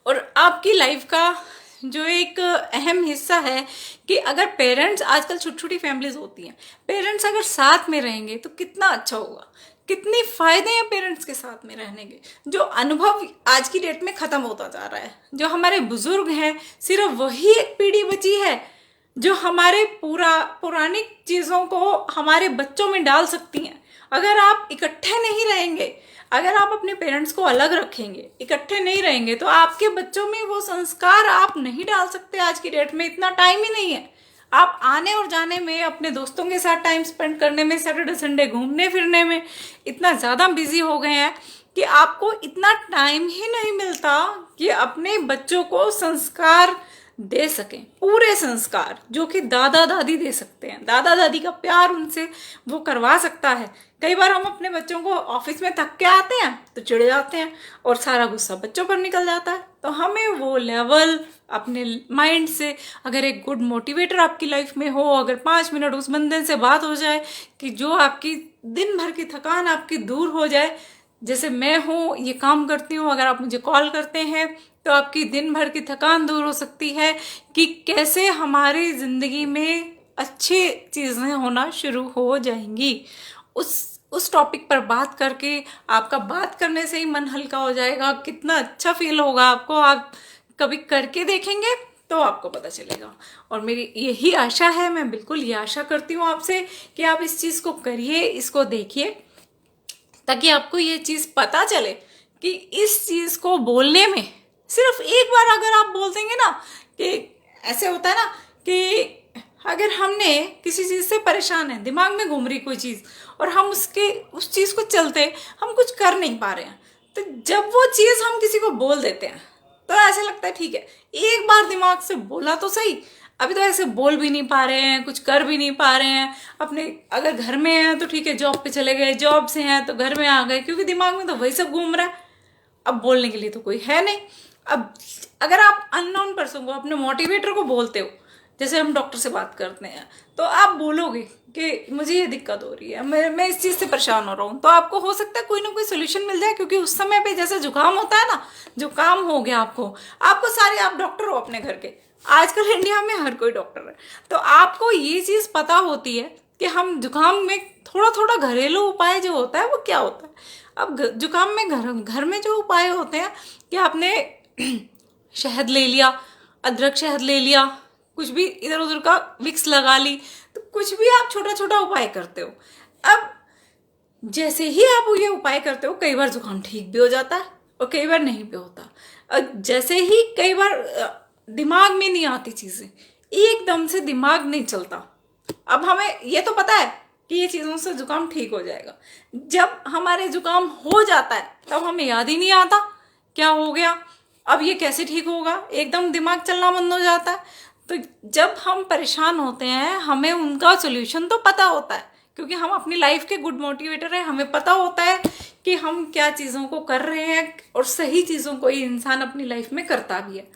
[SPEAKER 1] और आपकी लाइफ का जो एक अहम हिस्सा है कि अगर पेरेंट्स, आजकल छोटी छोटी फैमिलीज होती हैं, पेरेंट्स अगर साथ में रहेंगे तो कितना अच्छा होगा। कितने फायदे हैं पेरेंट्स के साथ में रहने के। जो अनुभव आज की डेट में खत्म होता जा रहा है, जो हमारे बुजुर्ग हैं, सिर्फ वही एक पीढ़ी बची है जो हमारे पुरानी चीजों को हमारे बच्चों में डाल सकती हैं। अगर आप इकट्ठे नहीं रहेंगे, अगर आप अपने पेरेंट्स को अलग रखेंगे, इकट्ठे नहीं रहेंगे, तो आपके बच्चों में वो संस्कार आप नहीं डाल सकते। आज की डेट में इतना टाइम ही नहीं है। आप आने और जाने में, अपने दोस्तों के साथ टाइम स्पेंड करने में, सैटरडे संडे घूमने फिरने में इतना ज़्यादा बिजी हो गए हैं कि आपको इतना टाइम ही नहीं मिलता कि अपने बच्चों को संस्कार दे सकें, पूरे संस्कार जो कि दादा दादी दे सकते हैं। दादा दादी का प्यार उनसे वो करवा सकता है। कई बार हम अपने बच्चों को ऑफिस में थक के आते हैं तो चिढ़ जाते हैं और सारा गुस्सा बच्चों पर निकल जाता है। तो हमें वो लेवल अपने माइंड से, अगर एक गुड मोटिवेटर आपकी लाइफ में हो, अगर 5 मिनट उस बंदे से बात हो जाए कि जो आपकी दिन भर की थकान आपकी दूर हो जाए। जैसे मैं हूँ, ये काम करती हूँ, अगर आप मुझे कॉल करते हैं तो आपकी दिन भर की थकान दूर हो सकती है कि कैसे हमारी ज़िंदगी में अच्छी चीज़ें होना शुरू हो जाएंगी। उस टॉपिक पर बात करके आपका बात करने से ही मन हल्का हो जाएगा। कितना अच्छा फील होगा आपको, आप कभी करके देखेंगे तो आपको पता चलेगा। और मेरी यही आशा है, मैं बिल्कुल ये आशा करती हूँ आपसे कि आप इस चीज़ को करिए, इसको देखिए, ताकि आपको ये चीज़ पता चले कि इस चीज़ को बोलने में सिर्फ एक बार अगर आप बोल देंगे ना, कि ऐसे होता है ना कि अगर हमने किसी चीज़ से परेशान है, दिमाग में घूम रही कोई चीज़, और हम उस चीज़ को चलते हम कुछ कर नहीं पा रहे हैं, तो जब वो चीज़ हम किसी को बोल देते हैं तो ऐसे लगता है ठीक है, एक बार दिमाग से बोला तो सही। अभी तो ऐसे बोल भी नहीं पा रहे हैं, कुछ कर भी नहीं पा रहे हैं। अपने अगर घर में हैं तो ठीक है, जॉब पे चले गए, जॉब से हैं तो घर में आ गए, क्योंकि दिमाग में तो वही सब घूम रहा है। अब बोलने के लिए तो कोई है नहीं। अब अगर आप अननोन पर्सन को, अपने मोटिवेटर को बोलते हो, जैसे हम डॉक्टर से बात करते हैं, तो आप बोलोगे कि मुझे ये दिक्कत हो रही है, मैं इस चीज़ से परेशान हो रहा हूँ, तो आपको हो सकता है कोई ना कोई सोल्यूशन मिल जाए। क्योंकि उस समय पे जैसे जुकाम होता है ना, जुकाम हो गया आपको सारे, आप डॉक्टर हो अपने घर के, आजकल इंडिया में हर कोई डॉक्टर है, तो आपको ये चीज़ पता होती है कि हम जुकाम में थोड़ा थोड़ा घरेलू उपाय जो होता है वो क्या होता है। अब जुकाम में घर में जो उपाय होते हैं कि आपने शहद ले लिया, अदरक शहद ले लिया, कुछ भी इधर उधर का विक्स लगा ली, तो कुछ भी आप छोटा छोटा उपाय करते हो। अब जैसे ही आप ये उपाय करते हो, कई बार जुकाम ठीक भी हो जाता है और कई बार नहीं भी होता। और जैसे ही कई बार दिमाग में नहीं आती चीज़ें, एकदम से दिमाग नहीं चलता, अब हमें ये तो पता है कि ये चीज़ों से जुकाम ठीक हो जाएगा। जब हमारे जुकाम हो जाता है तब हमें याद ही नहीं आता क्या हो गया, अब ये कैसे ठीक होगा, एकदम दिमाग चलना बंद हो जाता है। तो जब हम परेशान होते हैं हमें उनका सोल्यूशन तो पता होता है, क्योंकि हम अपनी लाइफ के गुड मोटिवेटर हैं। हमें पता होता है कि हम क्या चीज़ों को कर रहे हैं और सही चीज़ों को ही इंसान अपनी लाइफ में करता भी है।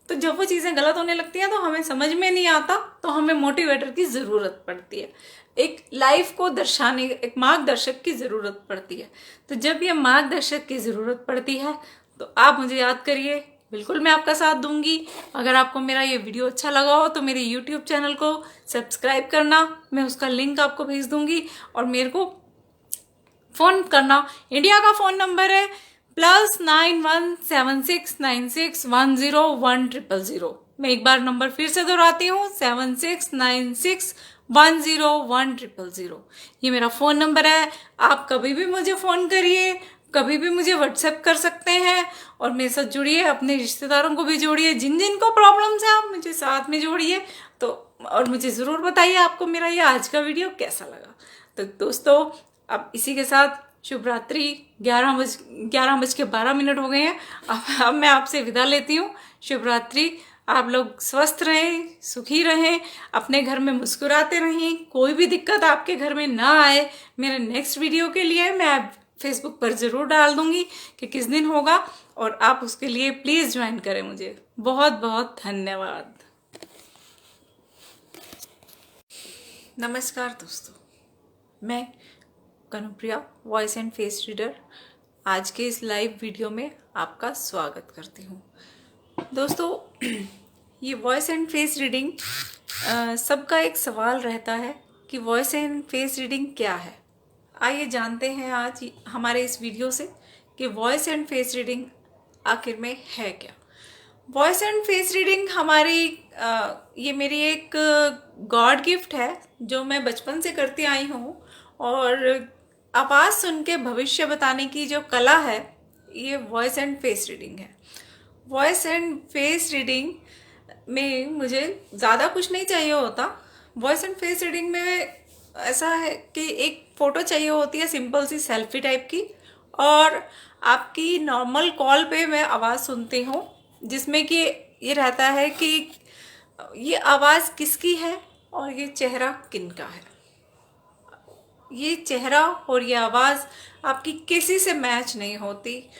[SPEAKER 1] तो जब वो चीज़ें गलत होने लगती हैं तो हमें समझ में नहीं आता, तो हमें मोटिवेटर की ज़रूरत पड़ती है, एक लाइफ को दर्शाने, एक मार्गदर्शक की ज़रूरत पड़ती है। तो जब ये मार्गदर्शक की ज़रूरत पड़ती है तो आप मुझे याद करिए, बिल्कुल मैं आपका साथ दूंगी। अगर आपको मेरा ये वीडियो अच्छा लगा हो तो मेरे यूट्यूब चैनल को सब्सक्राइब करना, मैं उसका लिंक आपको भेज दूंगी। और मेरे को फ़ोन करना, इंडिया का फ़ोन नंबर है +917696101000। मैं एक बार नंबर फिर से दोहराती हूँ, 7696101000। ये मेरा फ़ोन नंबर है। आप कभी भी मुझे फ़ोन करिए, कभी भी मुझे व्हाट्सएप कर सकते हैं और मेरे साथ जुड़िए, अपने रिश्तेदारों को भी जोड़िए, जिन जिन को प्रॉब्लम्स है आप मुझे साथ में जोड़िए। तो और मुझे ज़रूर बताइए आपको मेरा ये आज का वीडियो कैसा लगा। तो दोस्तों अब इसी के साथ शुभ रात्रि। 11:12 हो गए हैं। अब मैं आपसे विदा लेती हूँ। शुभ रात्रि। आप लोग स्वस्थ रहें, सुखी रहें, अपने घर में मुस्कुराते रहें, कोई भी दिक्कत आपके घर में ना आए। मेरे नेक्स्ट वीडियो के लिए मैं फेसबुक पर ज़रूर डाल दूंगी कि किस दिन होगा, और आप उसके लिए प्लीज़ ज्वाइन करें मुझे। बहुत बहुत धन्यवाद। नमस्कार दोस्तों, मैं Kanupriya voice and face reader आज के इस लाइव वीडियो में आपका स्वागत करती हूँ। दोस्तों ये वॉइस एंड फेस रीडिंग सबका एक सवाल रहता है कि वॉइस एंड फेस रीडिंग क्या है। आइए जानते हैं आज हमारे इस वीडियो से कि वॉइस एंड फेस रीडिंग आखिर में है क्या। वॉइस एंड फेस रीडिंग हमारी ये मेरी एक गॉड गिफ्ट है जो मैं बचपन से करती आई हूँ, और आवाज़ सुन के भविष्य बताने की जो कला है ये वॉइस एंड फेस रीडिंग है। वॉइस एंड फेस रीडिंग में मुझे ज़्यादा कुछ नहीं चाहिए होता। वॉइस एंड फेस रीडिंग में ऐसा है कि एक फ़ोटो चाहिए होती है, सिंपल सी सेल्फी टाइप की, और आपकी नॉर्मल कॉल पे मैं आवाज़ सुनती हूँ जिसमें कि ये रहता है कि ये आवाज़ किसकी है और ये चेहरा किनका है। ये चेहरा और ये आवाज़ आपकी किसी से मैच नहीं होती।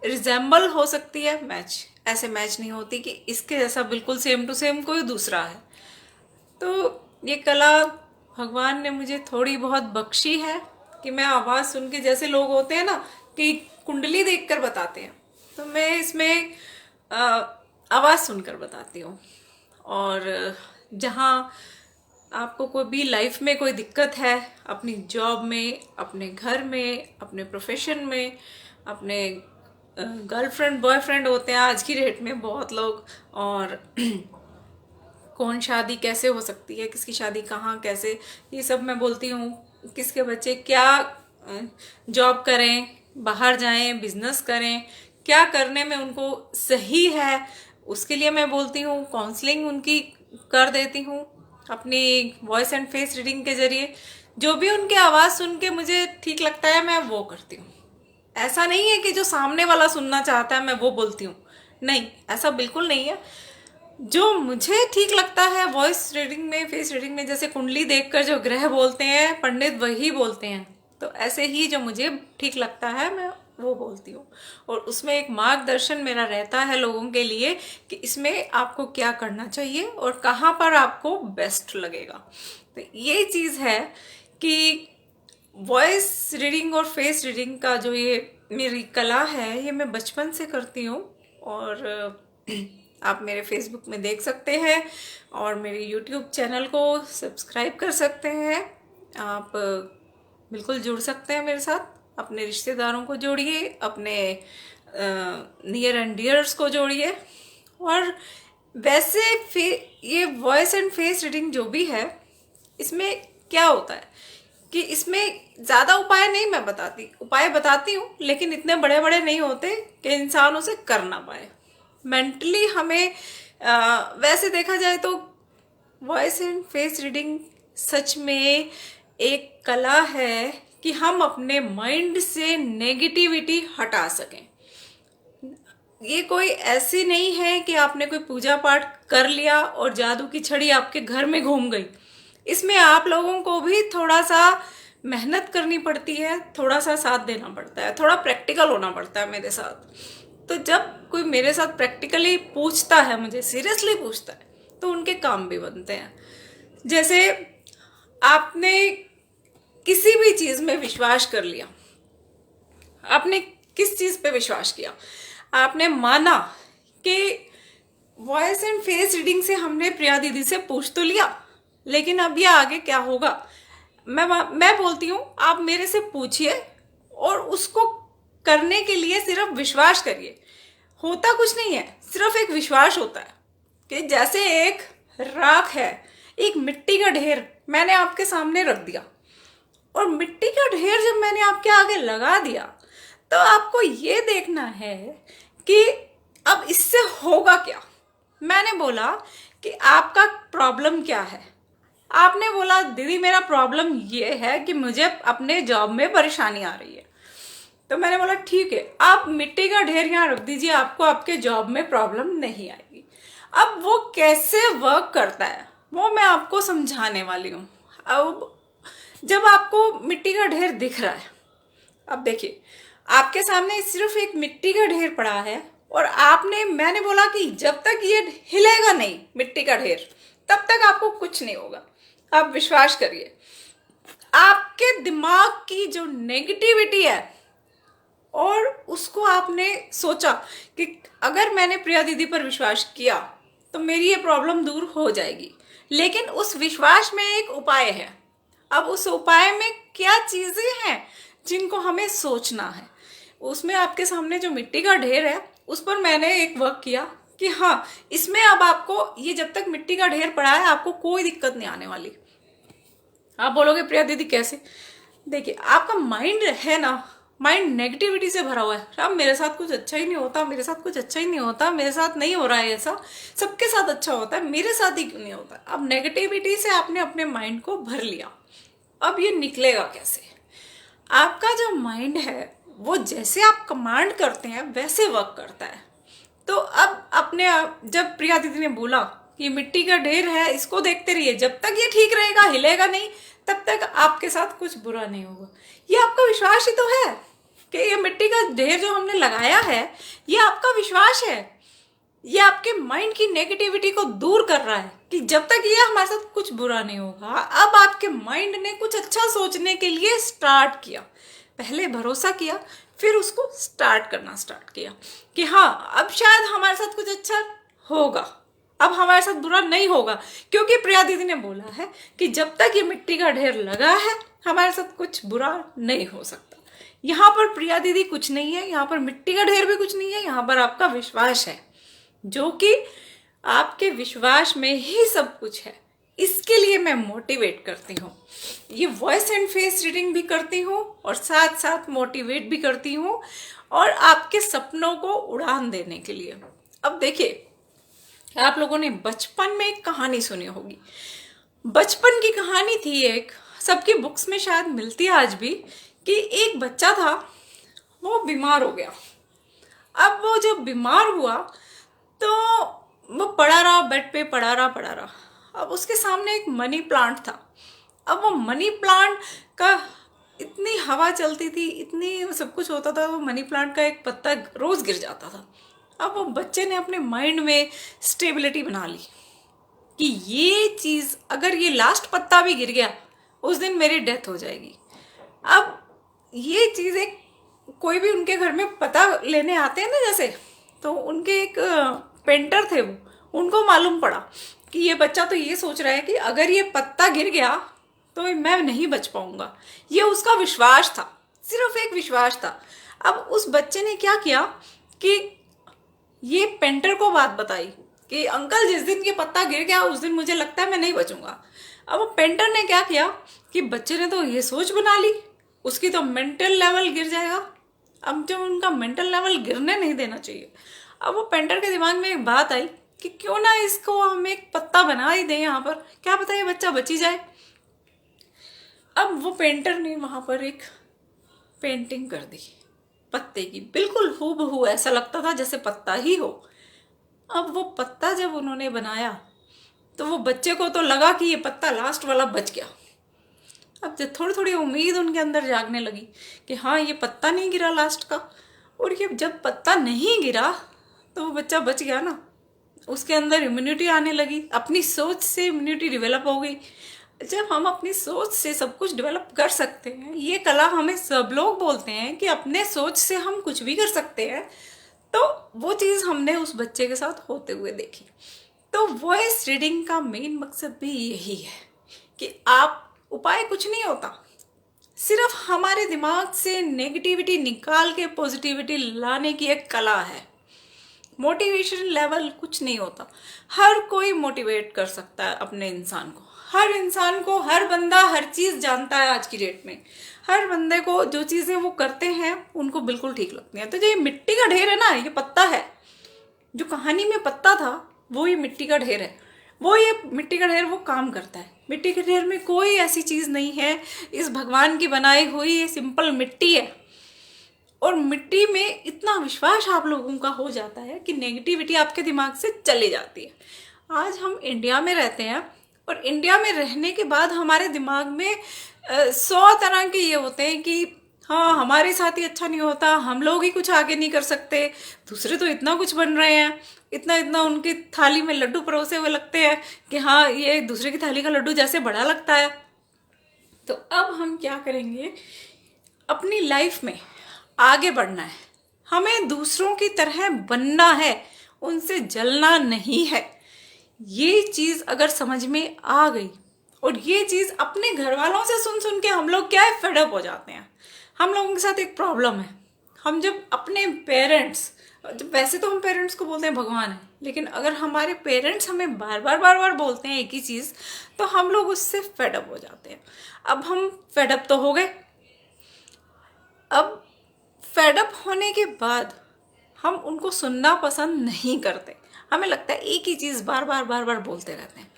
[SPEAKER 1] रिजेंबल हो सकती है, मैच ऐसे मैच नहीं होती कि इसके जैसा बिल्कुल सेम टू सेम कोई दूसरा है। तो ये कला भगवान ने मुझे थोड़ी बहुत बख्शी है कि मैं आवाज़ सुन के, जैसे लोग होते हैं ना कि कुंडली देखकर बताते हैं, तो मैं इसमें आवाज़ सुनकर बताती हूँ। और जहाँ आपको कोई भी लाइफ में कोई दिक्कत है, अपनी जॉब में, अपने घर में, अपने प्रोफेशन में, अपने गर्लफ्रेंड बॉयफ्रेंड होते हैं आज की डेट में बहुत लोग, और कौन शादी कैसे हो सकती है, किसकी शादी कहाँ कैसे, ये सब मैं बोलती हूँ। किसके बच्चे क्या जॉब करें, बाहर जाएं, बिजनेस करें, क्या करने में उनको सही है, उसके लिए मैं बोलती हूँ। काउंसलिंग उनकी कर देती हूँ अपनी वॉइस एंड फेस रीडिंग के जरिए। जो भी उनकी आवाज़ सुन के मुझे ठीक लगता है मैं वो करती हूँ। ऐसा नहीं है कि जो सामने वाला सुनना चाहता है मैं वो बोलती हूँ, नहीं, ऐसा बिल्कुल नहीं है। जो मुझे ठीक लगता है वॉइस रीडिंग में, फेस रीडिंग में, जैसे कुंडली देखकर जो ग्रह बोलते हैं पंडित वही बोलते हैं, तो ऐसे ही जो मुझे ठीक लगता है मैं वो बोलती हूँ। और उसमें एक मार्गदर्शन मेरा रहता है लोगों के लिए कि इसमें आपको क्या करना चाहिए और कहाँ पर आपको बेस्ट लगेगा। तो ये चीज़ है कि वॉइस रीडिंग और फेस रीडिंग का जो ये मेरी कला है ये मैं बचपन से करती हूँ। और आप मेरे फेसबुक में देख सकते हैं और मेरे यूट्यूब चैनल को सब्सक्राइब कर सकते हैं। आप बिल्कुल जुड़ सकते हैं मेरे साथ। अपने रिश्तेदारों को जोड़िए, अपने नियर एंड डियर्स को जोड़िए। और वैसे ये वॉइस एंड फेस रीडिंग जो भी है इसमें क्या होता है कि इसमें ज़्यादा उपाय नहीं मैं बताती, उपाय बताती हूँ लेकिन इतने बड़े बड़े नहीं होते कि इंसान उसे कर ना पाए। मेंटली हमें वैसे देखा जाए तो वॉइस एंड फेस रीडिंग सच में एक कला है कि हम अपने माइंड से नेगेटिविटी हटा सकें। ये कोई ऐसी नहीं है कि आपने कोई पूजा पाठ कर लिया और जादू की छड़ी आपके घर में घूम गई। इसमें आप लोगों को भी थोड़ा सा मेहनत करनी पड़ती है, थोड़ा सा साथ देना पड़ता है, थोड़ा प्रैक्टिकल होना पड़ता है मेरे साथ। तो जब कोई मेरे साथ प्रैक्टिकली पूछता है, मुझे सीरियसली पूछता है, तो उनके काम भी बनते हैं। जैसे आपने किसी भी चीज़ में विश्वास कर लिया, आपने किस चीज़ पे विश्वास किया, आपने माना कि वॉइस एंड फेस रीडिंग से हमने प्रिया दीदी से पूछ तो लिया, लेकिन अब ये आगे क्या होगा। मैं बोलती हूँ आप मेरे से पूछिए और उसको करने के लिए सिर्फ विश्वास करिए। होता कुछ नहीं है, सिर्फ एक विश्वास होता है कि जैसे एक राख है, एक मिट्टी का ढेर मैंने आपके सामने रख दिया, और मिट्टी का ढेर जब मैंने आपके आगे लगा दिया तो आपको ये देखना है कि अब इससे होगा क्या। मैंने बोला कि आपका प्रॉब्लम क्या है। आपने बोला दीदी मेरा प्रॉब्लम ये है कि मुझे अपने जॉब में परेशानी आ रही है। तो मैंने बोला ठीक है, आप मिट्टी का ढेर यहाँ रख दीजिए, आपको आपके जॉब में प्रॉब्लम नहीं आएगी। अब वो कैसे वर्क करता है वो मैं आपको समझाने वाली हूँ। अब जब आपको मिट्टी का ढेर दिख रहा है, अब देखिए आपके सामने सिर्फ एक मिट्टी का ढेर पड़ा है, और मैंने बोला कि जब तक ये हिलेगा नहीं मिट्टी का ढेर, तब तक आपको कुछ नहीं होगा। आप विश्वास करिए, आपके दिमाग की जो नेगेटिविटी है, और उसको आपने सोचा कि अगर मैंने प्रिया दीदी पर विश्वास किया तो मेरी ये प्रॉब्लम दूर हो जाएगी। लेकिन उस विश्वास में एक उपाय है। अब उस उपाय में क्या चीज़ें हैं जिनको हमें सोचना है। उसमें आपके सामने जो मिट्टी का ढेर है उस पर मैंने एक वर्क किया कि हाँ, इसमें अब आपको ये जब तक मिट्टी का ढेर पड़ा है आपको कोई दिक्कत नहीं आने वाली। आप बोलोगे प्रिया दीदी कैसे? देखिए आपका माइंड है ना, माइंड नेगेटिविटी से भरा हुआ है। अब मेरे साथ कुछ अच्छा ही नहीं होता, मेरे साथ कुछ अच्छा ही नहीं होता, मेरे साथ नहीं हो रहा है ऐसा, सबके साथ अच्छा होता है, मेरे साथ ही क्यों नहीं होता। अब नेगेटिविटी से आपने अपने माइंड को भर लिया। अब ये निकलेगा कैसे? आपका जो माइंड है वो जैसे आप कमांड करते हैं वैसे वर्क करता है। तो अब जब प्रिया दीदी ने बोला कि मिट्टी का ढेर है, इसको देखते रहिए, जब तक ये ठीक रहेगा, हिलेगा नहीं, तब तक आपके साथ कुछ बुरा नहीं होगा। ये आपका विश्वास ही तो है कि ये मिट्टी का ढेर जो हमने लगाया है ये आपका विश्वास है। ये आपके माइंड की नेगेटिविटी को दूर कर रहा है कि जब तक ये हमारे साथ कुछ बुरा नहीं होगा। अब आपके माइंड ने कुछ अच्छा सोचने के लिए स्टार्ट किया, पहले भरोसा किया, फिर उसको करना स्टार्ट किया कि हाँ अब शायद हमारे साथ कुछ अच्छा होगा, अब हमारे साथ बुरा नहीं होगा। क्योंकि प्रिया दीदी ने बोला है कि जब तक ये मिट्टी का ढेर लगा है हमारे साथ कुछ बुरा नहीं हो सकता। यहाँ पर प्रिया दीदी कुछ नहीं है, यहाँ पर मिट्टी का ढेर भी कुछ नहीं है, यहाँ पर आपका विश्वास है, जो कि आपके विश्वास में ही सब कुछ है। इसके लिए मैं मोटिवेट करती हूँ, ये वॉइस एंड फेस रीडिंग भी करती हूँ और साथ साथ मोटिवेट भी करती हूँ, और आपके सपनों को उड़ान देने के लिए। अब देखिए आप लोगों ने बचपन में एक कहानी सुनी होगी, बचपन की कहानी थी एक, सबकी बुक्स में शायद मिलती है आज भी, कि एक बच्चा था, वो बीमार हो गया। अब वो जब बीमार हुआ तो वो पड़ा रहा, बेड पे पड़ा रहा। अब उसके सामने एक मनी प्लांट था। अब वो मनी प्लांट का इतनी हवा चलती थी, इतनी सब कुछ होता था, वो मनी प्लांट का एक पत्ता रोज गिर जाता था। अब वो बच्चे ने अपने माइंड में स्टेबिलिटी बना ली कि ये चीज़ अगर ये लास्ट पत्ता भी गिर गया उस दिन मेरी डेथ हो जाएगी। अब ये चीज़ एक कोई भी उनके घर में पता लेने आते हैं ना, जैसे, तो उनके एक पेंटर थे, वो उनको मालूम पड़ा कि ये बच्चा तो ये सोच रहा है कि अगर ये पत्ता गिर गया तो मैं नहीं बच पाऊंगा। ये उसका विश्वास था, सिर्फ एक विश्वास था। अब उस बच्चे ने क्या किया कि ये पेंटर को बात बताई कि अंकल जिस दिन ये पत्ता गिर गया उस दिन मुझे लगता है मैं नहीं बचूंगा। अब वो पेंटर ने क्या किया कि बच्चे ने तो ये सोच बना ली, उसकी तो मेंटल लेवल गिर जाएगा। अब जब उनका मेंटल लेवल गिरने नहीं देना चाहिए, अब वो पेंटर के दिमाग में एक बात आई कि क्यों ना इसको हम एक पत्ता बना ही दें यहाँ पर, क्या पता ये बच्चा बची जाए। अब वो पेंटर ने वहां पर एक पेंटिंग कर दी पत्ते की, बिल्कुल हूबहू, ऐसा लगता था जैसे पत्ता ही हो। अब वो पत्ता जब उन्होंने बनाया तो वो बच्चे को तो लगा कि ये पत्ता लास्ट वाला बच गया। अब जब थोड़ी थोड़ी उम्मीद उनके अंदर जागने लगी कि हाँ ये पत्ता नहीं गिरा लास्ट का, और ये जब पत्ता नहीं गिरा तो वो बच्चा बच गया ना। उसके अंदर इम्यूनिटी आने लगी, अपनी सोच से इम्यूनिटी डेवलप हो गई। जब हम अपनी सोच से सब कुछ डेवलप कर सकते हैं, ये कला हमें सब लोग बोलते हैं कि अपने सोच से हम कुछ भी कर सकते हैं, तो वो चीज़ हमने उस बच्चे के साथ होते हुए देखी। तो वॉइस रीडिंग का मेन मकसद भी यही है कि आप, उपाय कुछ नहीं होता, सिर्फ हमारे दिमाग से नेगेटिविटी निकाल के पॉजिटिविटी लाने की एक कला है। मोटिवेशन लेवल कुछ नहीं होता, हर कोई मोटिवेट कर सकता है अपने इंसान को। हर इंसान को, हर बंदा हर चीज़ जानता है आज की डेट में। हर बंदे को जो चीज़ें वो करते हैं उनको बिल्कुल ठीक लगती हैं। तो जो ये मिट्टी का ढेर है ना, ये पत्ता है, जो कहानी में पत्ता था वो ये मिट्टी का ढेर है। वो ये मिट्टी का ढेर वो काम करता है। मिट्टी के ढेर में कोई ऐसी चीज़ नहीं है, इस भगवान की बनाई हुई ये सिंपल मिट्टी है। और मिट्टी में इतना विश्वास आप लोगों का हो जाता है कि नेगेटिविटी आपके दिमाग से चली जाती है। आज हम इंडिया में रहते हैं और इंडिया में रहने के बाद हमारे दिमाग में 100 तरह के ये होते हैं कि हाँ हमारे साथ ही अच्छा नहीं होता, हम लोग ही कुछ आगे नहीं कर सकते, दूसरे तो इतना कुछ बन रहे हैं, इतना इतना उनकी थाली में लड्डू परोसे हुए लगते हैं कि हाँ ये दूसरे की थाली का लड्डू जैसे बड़ा लगता है। तो अब हम क्या करेंगे, अपनी लाइफ में आगे बढ़ना है, हमें दूसरों की तरह बनना है, उनसे जलना नहीं है। ये चीज़ अगर समझ में आ गई, और ये चीज़ अपने घर वालों से सुन सुन के हम लोग क्या है, फेडअप हो जाते हैं। हम लोगों के साथ एक प्रॉब्लम है, हम जब अपने पेरेंट्स, जब वैसे तो हम पेरेंट्स को बोलते हैं भगवान है, लेकिन अगर हमारे पेरेंट्स हमें बार बार बोलते हैं एक ही चीज़, तो हम लोग उससे फेडअप हो जाते हैं। अब हम फेडअप तो हो गए, अब फेडअप होने के बाद हम उनको सुनना पसंद नहीं करते। हमें लगता है एक ही चीज़ बार बार बोलते रहते हैं,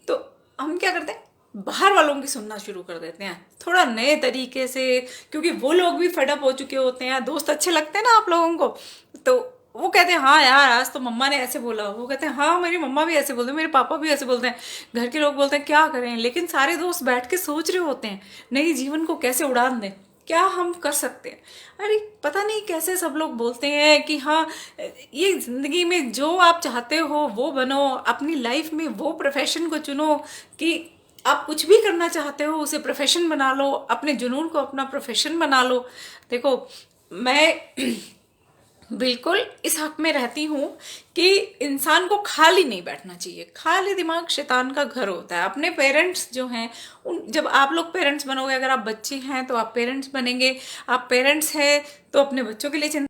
[SPEAKER 1] तो हम क्या करते हैं, बाहर वालों की सुनना शुरू कर देते हैं थोड़ा नए तरीके से, क्योंकि वो लोग भी फेडअप हो चुके होते हैं। दोस्त अच्छे लगते हैं ना आप लोगों को, तो वो कहते हैं हाँ यार आज तो मम्मा ने ऐसे बोला, वो कहते हैं हाँ मेरी मम्मा भी ऐसे बोलते हैं, मेरे पापा भी ऐसे बोलते हैं, घर के लोग बोलते हैं क्या करें। लेकिन सारे दोस्त बैठ के सोच रहे होते हैं नई जीवन को कैसे उड़ान दें, क्या हम कर सकते हैं। अरे पता नहीं कैसे सब लोग बोलते हैं कि हाँ ये ज़िंदगी में जो आप चाहते हो वो बनो, अपनी लाइफ में वो प्रोफेशन को चुनो कि आप कुछ भी करना चाहते हो उसे प्रोफेशन बना लो, अपने जुनून को अपना प्रोफेशन बना लो। देखो मैं बिल्कुल इस हक में रहती हूँ कि इंसान को खाली नहीं बैठना चाहिए। खाली दिमाग शैतान का घर होता है। अपने पेरेंट्स जो हैं उन, जब आप लोग पेरेंट्स बनोगे, अगर आप बच्चे हैं तो आप पेरेंट्स बनेंगे, आप पेरेंट्स हैं तो अपने बच्चों के लिए चिंता